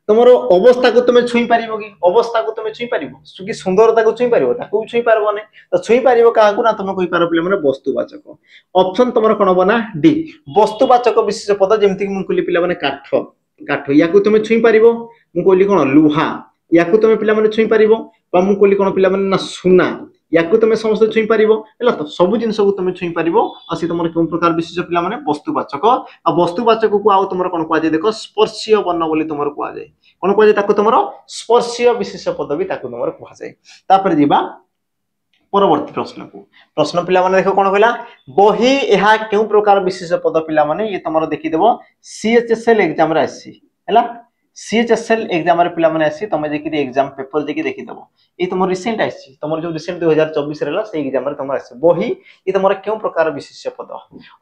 तुमरो अवस्था को तुमे छुई पारिबो कि अवस्था को तुमे छुई पारिबो सुकी सुंदरता को छुई पारिबो ताको छुई पारबो नै तो छुई पारिबो काहा को ना तुमे कहि पारो पिला माने वस्तुवाचक ऑप्शन तुमरो कोन बना डी वस्तुवाचक विशेष पद जेमति कि मु कहली पिला माने काठ याको तुमे छुई पारिबो मु कहली कोन लुहा याको तुमे पिला माने छुई पारिबो बा मु कहली कोन पिला माने ना सुना याको तुमे समस्त छुई पारिबो हैला तो सब जिंस को तुमे छुई पारिबो असि तुमरो कोन प्रकार विशेष पिला माने वस्तुवाचक आ वस्तुवाचक को आउ तुमरो कोन कुआ जाय देखो स्पर्शीय वर्ण बोली तुमरो कुआ जाय कोन कुआ जाय ताको तुमरो स्पर्शीय विशेष पद भी ताको तुमरो कुआ जाय तापर जीवा परवर्ती प्रश्न पिला माने देखो कोन कहला बही एहा केउ प्रकार विशेष पद पिला माने ये तुमरो देखि देबो सीएचएसएल एग्जाम रे आसी हैला सीएचएसएल एग्जाम रे पिला माने आसी तमे जे कि एग्जाम पेपर जे कि देखि देबो ए तुमरो रिसेंट आसी तुमरो जो रिसेंट 2024 रेला से एग्जाम रे तुमरो आसी बही ये तुमरो केउ प्रकार विशेष पद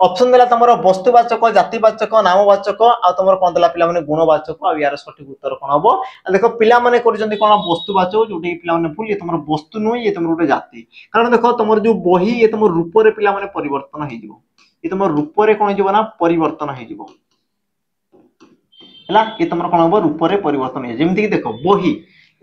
ऑप्शन देला तुमरो वस्तुवाचक जातिवाचक नामवाचक आ तुमरो कोन देला पिला माने गुणवाचक आ यार सठिक उत्तर कोन हबो देखो पिला माने करजंदी कोन वस्तुवाचक जोटी पिला माने भूल ये तुमरो वस्तु नुई ये तुमरो गोटे जाति कारण देखो तुमरो जो बही ये तुमरो रूप रे पिला माने परिवर्तन हे जिवो ये तुमरो रूप रे कोन जिवो ना परिवर्तन हे जिवो हैला ये तुमरो कोन हबो रूप रे परिवर्तन हे जेमति कि देखो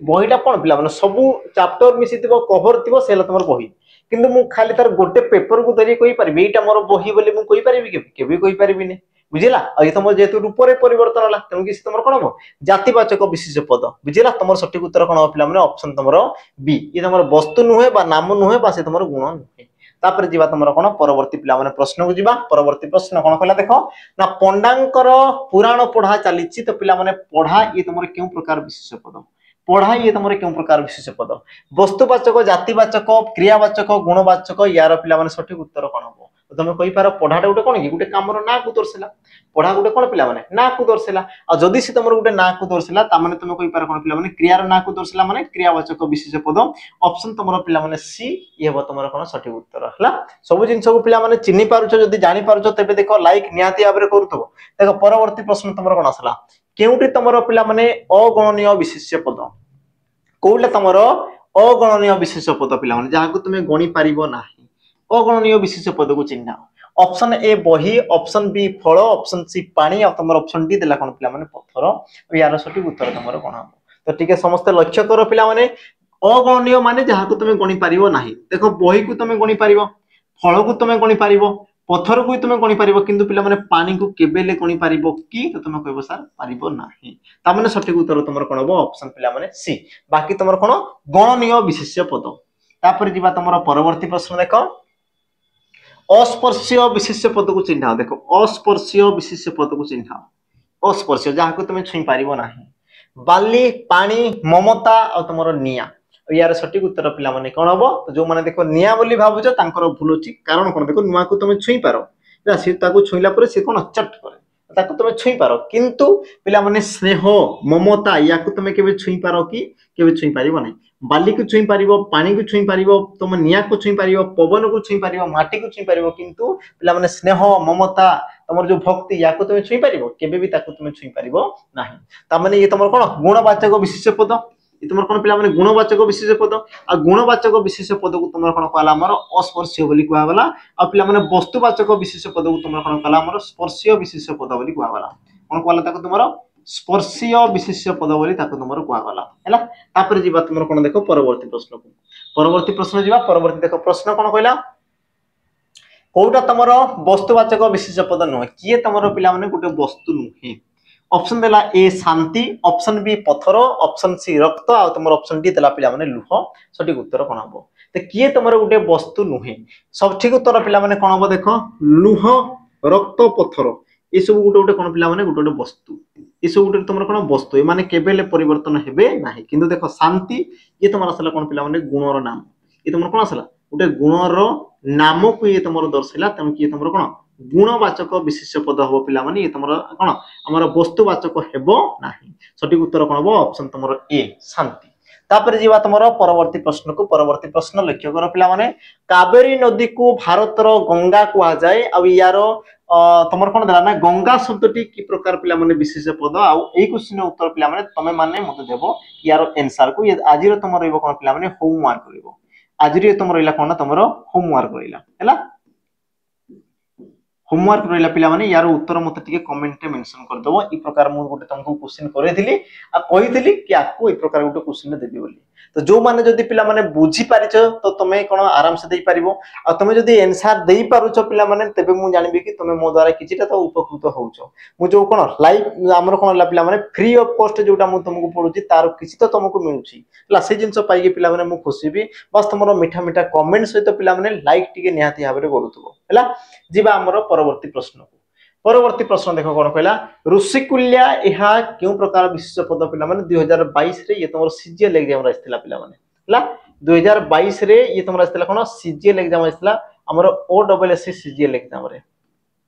बहीटा कोन पिला माने सब चैप्टर मिसितिबो कवर थिबो सेला तुमरो बही किंतु मु खाली तार गोटे पेपर को धरि कोइ परबे एटा मोर बही बोली मु कोइ परबे केबे कोइ परबे ने बुझिला आ ये तुमरो जेतु रूप रे परिवर्तन होला तनु कि तुमरो कोन हबो जातिवाचक विशेष पद बुझिला तुमरो सठिक उत्तर कोन हो पिला माने ऑप्शन तुमरो बी ये तुमरो वस्तु नुहे बा नाम नुहे बा से तुमरो गुण नुहे तापर जीवा तुमर कोन परवर्ती पिला माने प्रश्न को जीवा परवर्ती प्रश्न कोन कहला देखो ना पंडांकर पुराण पढ़ा चलीछि तो पिला माने पढ़ा ये तुमर केउ प्रकार विशेष पद पढ़ा ये तुमर केउ प्रकार विशेष पद वस्तुवाचक जातिवाचक क्रियावाचक गुणवाचक यार पिला माने सठिक उत्तर कोन हो तुम कहि पारो पढ़ाटा गोटे कोन कि गोटे कामर ना को दर्शला पढ़ा गोटे कोन पिला माने ना को दर्शला आ जदि से तुमर गोटे ना को दर्शला ता माने तुम कहि पारो कोन पिला माने क्रियार ना को दर्शला माने क्रियावाचक विशेष पद ऑप्शन तुमर पिला माने सी ये हो तुमर कोन सठिक उत्तर हला सब जिंस को पिला माने चिन्हि पारुछो जदि जानि पारुछो तबे देखो लाइक नियाती आबरे करथबो देखो परवर्ती प्रश्न तुमर कोन आसला केउटी तुमर पिला माने अगणनीय विशेष पद कोउला तुमर अगणनीय विशेष पद पिला माने जाहा को तुमे गणी पारिबो नाही अगणनीय विशेष पद को चिन्ह ऑप्शन ए बही ऑप्शन बी फल ऑप्शन सी पानी और तुम ऑप्शन डी देला कोन पिला माने पत्थर यार सठिक उत्तर तुमर कोन हम तो ठीक है समस्त लक्ष्य करो पिला माने अगणनीय माने जहा को तुमे गणी पारिबो नाही देखो बही को तुमे गणी पारिबो फल को तुमे गणी पारिबो पत्थर को तुमे गणी पारिबो किंतु पिला माने पानी को केबेले गणी पारिबो की तो तुमे कहबो सर पारिबो नाही ता माने सठिक उत्तर तुमर कोन हो ऑप्शन पिला माने सी बाकी तुमर कोन गणनीय विशेष पद तापर जीवा तुमर परवर्ती प्रश्न देखो अस्पर्शीय विशेष पद को चिन्ह देखो अस्पर्शीय विशेष पद को चिन्ह अस्पर्शीय जहा को तुम छुई पारिबो नाही बाली पानी ममता और तुमर निया यार सठिक उत्तर पिला माने कोन हबो तो जो माने देखो निया बोली भाबुछ तांकर भूल अछि कारण कोन देखो नुआ को तुम छुई पारो ना से ताको छुईला पर से कोन चट करे ताको तुम छुई पारो किंतु पिला माने स्नेह ममता या को तुम केबे छुई पारो कि केबे छुई पारिबो नाही बाली को छुई पारिबो पानी को छुई पारिबो तुम निया को छुई पारिबो पवन को छुई पारिबो माटी को छुई पारिबो किंतु पिला माने स्नेह ममता तमर जो भक्ति या को तुम छुई पारिबो केबे भी ताको तुम छुई पारिबो नाही ता माने ये तमर कोन गुणवाचक विशेष पद ये तुमर कोन पिला माने गुणवाचक विशेष पद आ गुणवाचक विशेष पद को तुमर कोन कहला हमर अस्पर्शीय बोली कहवा गला आ पिला माने वस्तुवाचक विशेष पद को तुमर कोन कहला हमर स्पर्शीय विशेष पद बोली कहवा गला कोन कहला ताको तुमर स्पर्शीय विशेष पद बोली ताको तुमर कहवा गला हैला तापर जीवा तुमर कोन देखो परवर्ती प्रश्न को परवर्ती प्रश्न जीवा परवर्ती देखो प्रश्न कोन कहला कोउटा तुमर वस्तुवाचक विशेष पद न किए तुमर पिला माने गोटे वस्तु नुहे ऑप्शन देला ए शांति ऑप्शन बी पत्थर ऑप्शन सी रक्त आ तुमर ऑप्शन डी देला पिला माने लुह सठिक उत्तर कोन हबो तो किए तुमर गोटे वस्तु नुहे सब ठीक उत्तर पिला माने कोन हबो देखो लुह रक्त पत्थर ए सब गोटे गोटे कोन पिला माने गोटे गोटे वस्तु ए सब गोटे तुमर कोन वस्तु ए माने केबेले परिवर्तन हेबे नाही किंतु देखो शांति ये तुमर असला कोन पिला माने गुणर नाम ये तुमर कोन असला गोटे गुणर नाम को ये तुमर दर्शला तम कि तुमर कोन गुणवाचक विशेष पद हबो पिला माने ये तुमर कोन हमर वस्तुवाचक हेबो नाही सठिक उत्तर कोन हबो ऑप्शन तुमर ए शांति तापर जीवा तुमर परवर्ती प्रश्न को परवर्ती प्रश्न लक्ष्य करो पिला माने कावेरी नदी को भारतर गंगा कुआ जाय आ यार तुमर कोन दला ना गंगा शब्दटी की प्रकार पिला माने विशेष पद आ एई क्वेश्चन उत्तर पिला माने तमे माने मते देबो यार आंसर को ये आजिरो तुमर रहबो कोन पिला माने होमवर्क करबो आजिरो तुमर रहला कोन तुमर होमवर्क रहला हैला होमवर्क रहला पिला माने यार उत्तर मते टिके कमेंट रे मेंशन कर दबो ई प्रकार मु गोटे तुमको क्वेश्चन करेथिली आ कहिथिली कि आपको ई प्रकार गोटे क्वेश्चन देबी बोली तो जो माने जदी पिला माने बुझी पारिछ तो तमे कोन आराम से देई पारिबो आ तमे जदी आंसर देई पारुछ पिला माने तबे मु जानिबी कि तमे मो द्वारा किछिटा तो उपकृत होउछो मु जो कोन लाइव हमर कोन ला पिला माने फ्री ऑफ कॉस्ट जोटा मु तुमको पढुची तार किछि तो तुमको मिलुची ला से जिंस पाई के पिला माने मु खुशीबी बस तुमरो मीठा मीठा कमेंट सहित पिला माने लाइक टिके निहाती हाबरे करूथबो हैला जीवा हमर परवर्ती प्रश्न को परवर्ती प्रश्न देखो कोन कहला ऋषिकुल्या एहा केउ प्रकार विशेष पद पिला माने 2022 रे ये तमर सीजीएल एग्जाम रहितला पिला माने हला 2022 रे ये तमर रहितला कोन सीजीएल एग्जाम रहितला हमर ओडब्ल्यूएससी सीजीएल एग्जाम रे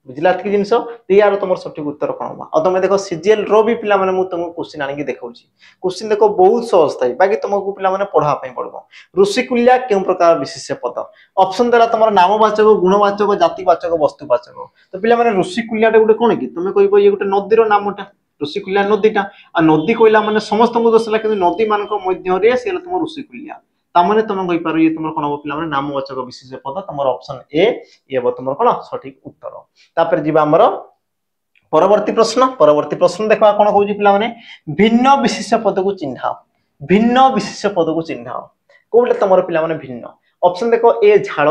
बुझला कि जिंस यार तुमर सठिक उत्तर कोन बा आ तुम देखो सीजीएल रो भी पिला माने मु तुमको क्वेश्चन आनि के देखौची क्वेश्चन देखो बहुत सहज थाई बाकी तुमको पिला माने पढ़ा पई पड़बो ऋषिकुल्या केउ प्रकार विशेष पद ऑप्शन देला तुमर नामवाचक गुणवाचक जातिवाचक वस्तुवाचक तो पिला माने ऋषिकुल्या टे गोटे कोन कि तुमे कहबो ये गोटे नदी रो नामटा ऋषिकुल्या नदीटा आ नदी कहला माने समस्त को दसला कि नदी मान को मध्य रे सेला तुम ऋषिकुल्या तामने तुम कहि पारो ये तुमर कोन हो पिला माने नामवाचक विशेष पद तुमर ऑप्शन ए ये हो तुमर कोन सठिक उत्तर तापर जीवा हमर परवर्ती प्रश्न देखा कोन कहूजी पिला माने भिन्न विशेष पद को चिन्ह भिन्न विशेष पद को चिन्ह कोबले तुमर पिला माने भिन्न ऑप्शन देखो ए झाड़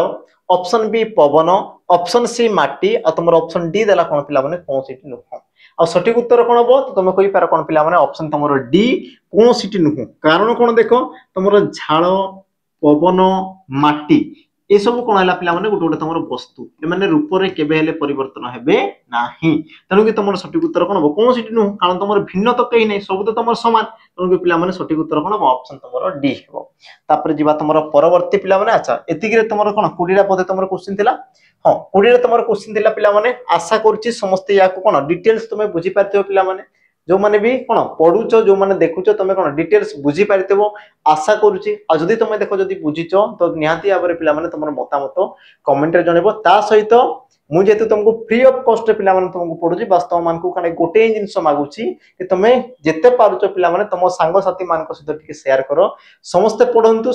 ऑप्शन बी पवन ऑप्शन सी माटी और तुमर ऑप्शन डी देला कोन पिला माने कोनसिटी नुह आ सठिक उत्तर कोन हो तो तुम कहि पार कोन पिला माने ऑप्शन तुमर डी कोनसिटी नुह कारण कोन देखो तुमर झाड़ पवन माटी ए सब कोन हला पिला माने गोटे गोटे तमरो वस्तु ए माने रूप रे केबे हेले परिवर्तन हेबे नाही तनु कि तमरो सठिक उत्तर कोन हो कोन सिटी नु कारण तमरो भिन्न तो कहि नै सब तो तमरो समान तनु कि पिला माने सठिक उत्तर कोन हो ऑप्शन तमरो डी हेबो तापर जिबा तमरो परवर्ती पिला माने अच्छा एतिगिरे तमरो कोन 20 टा पदे तमरो क्वेश्चन थिला हां 20 टा तमरो क्वेश्चन थिला पिला माने आशा करछि समस्त या को कोन डिटेल्स तुमे बुझी पारथियो पिला माने जो माने भी कोन पढुचो जो माने देखुचो तमे कोन डिटेल्स बुझी पारितबो आशा करूची आ जदी तमे देखो जदी बुझिचो तो निहाती आबरे पिला माने तमरो मतामत कमेंट रे जणेबो ता सहित मु जेतु तुमको फ्री ऑफ कॉस्ट पिला माने तुमको पढुची वास्तव मान को कने गोटे जिंस मागुची कि तमे जेते पारुचो पिला माने तमो सांग साथी मान को सहित टिके शेयर करो समस्त पढंतु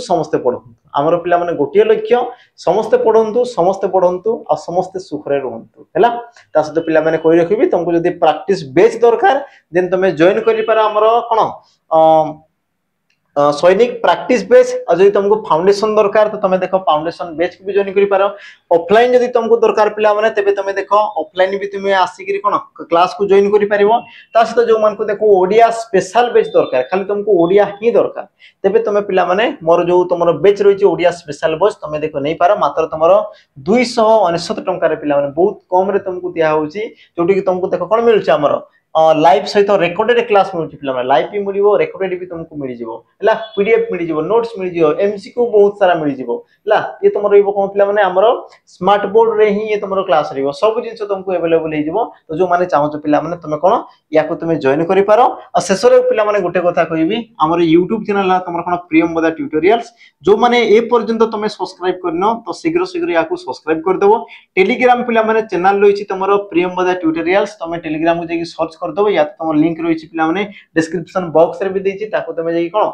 हमर पिला माने गोटे लक्ष्य समस्त पढंतु आ समस्त सुख रे रहंतु हैला ता सहित पिला माने कोइ रखिबी तुमको जदी प्रैक्टिस बेस दरकार देन तमे जॉइन करि पारा हमर कोन सैनिक प्रैक्टिस बेस और जदी तुमको फाउंडेशन दरकार तो तमे देखो फाउंडेशन बेस को भी जॉइन करि पारो ऑफलाइन जदी तुमको दरकार पिला माने तबे तमे देखो ऑफलाइन भी तुमे आसी करी कोन क्लास को जॉइन करि परिबो ता सहित जो मान को देखो ओडिया स्पेशल बेच दरकार खाली तुमको ओडिया ही दरकार तबे तमे पिला माने मोर जो तुमरो बेच रहिछि ओडिया स्पेशल बेच तमे देखो नै पारो मात्र तुमरो 299 टंका रे पिला माने बहुत कम रे तुमको दिया होउछि जोटी कि तुमको देखो कोन मिलुछि हमरो लाइव सहित रेकॉर्डेड क्लास मिलुछि पिला माने लाइव भी मिलिबो रेकॉर्डेड भी तुमको मिलि जिवो हला पीडीएफ मिलि जिवो नोट्स मिलि जिवो एमसीक्यू बहुत सारा मिलि जिवो हला ये तुमरो इबो कोन पिला माने हमरो स्मार्ट बोर्ड रे ही ये तुमरो क्लास रहइबो सब जिंस तुमको अवेलेबल हे जिवो तो जो माने चाहो पिला माने तुमे कोन या को तुमे जॉइन करि पारो आ शेषरे पिला माने गोटे कथा कहिबी हमर YouTube चैनल ला तुमरो कोन प्रियम बदा ट्यूटोरियल्स जो माने ए पर्यंत तुमे सब्सक्राइब करनो तो शीघ्र या को सब्सक्राइब कर देबो टेलीग्राम पिला माने चैनल रहिछि तुमरो प्रियम बदा ट्यूटोरियल्स तुमे टेलीग्राम को जेकी सर्च कर दबो या तुम लिंक रहिछि पिला माने डिस्क्रिप्शन बॉक्स रे भी देछि ताको तुमे जेकी कोन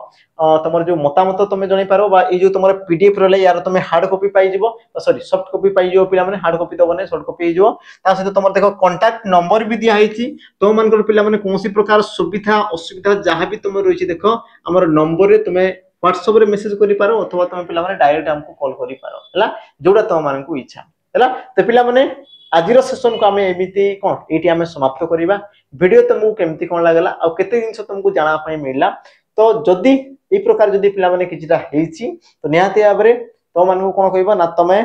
तुमर जो मतामत तुमे जणि पारो बा ए जो तुमर पीडीएफ रहले यार तुमे हार्ड कॉपी पाई जिवो सॉरी सॉफ्ट कॉपी पाई जिवो पिला माने हार्ड कॉपी तो बने सॉफ्ट कॉपी जिवो ता सहित तुमर देखो कांटेक्ट नंबर भी दिया हेछि तो मानकर पिला माने कोनसी प्रकार सुविधा असुविधा जहां भी तुम रहिछि देखो हमर नंबर रे तुमे व्हाट्सएप रे मेसेज करि पारो अथवा तुमे पिला माने डायरेक्ट हमको कॉल करि पारो हला जोडा तुम माने को इच्छा हला तो पिला माने आजिर सेशन को आमे एमिति कोन एटी आमे समाप्त करिबा वीडियो तुमको केमति कोन लागला आ केते जिंस तुमको जाना पई मिलला तो जदी ए प्रकार जदी पिला माने किछटा हेछि तो निहाती आबरे तो मानकु कोन कहबो ना तमे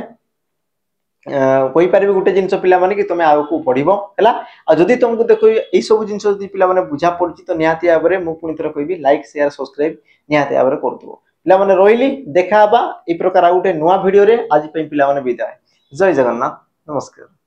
कोइ पारिबे गुटे जिंस पिला माने कि तमे आगु बढ़िबो हला आ जदी तुमको देखो ए सब जिंस जदी पिला माने बुझा पड़छि तो निहाती आबरे मु पुनी तर कहबी लाइक शेयर सब्सक्राइब निहाती आबरे करदबो पिला माने रोइली देखाबा ए प्रकार आ गुटे नुवा वीडियो रे आज पई पिला माने विदाय जय जगन्नाथ नमस्कार।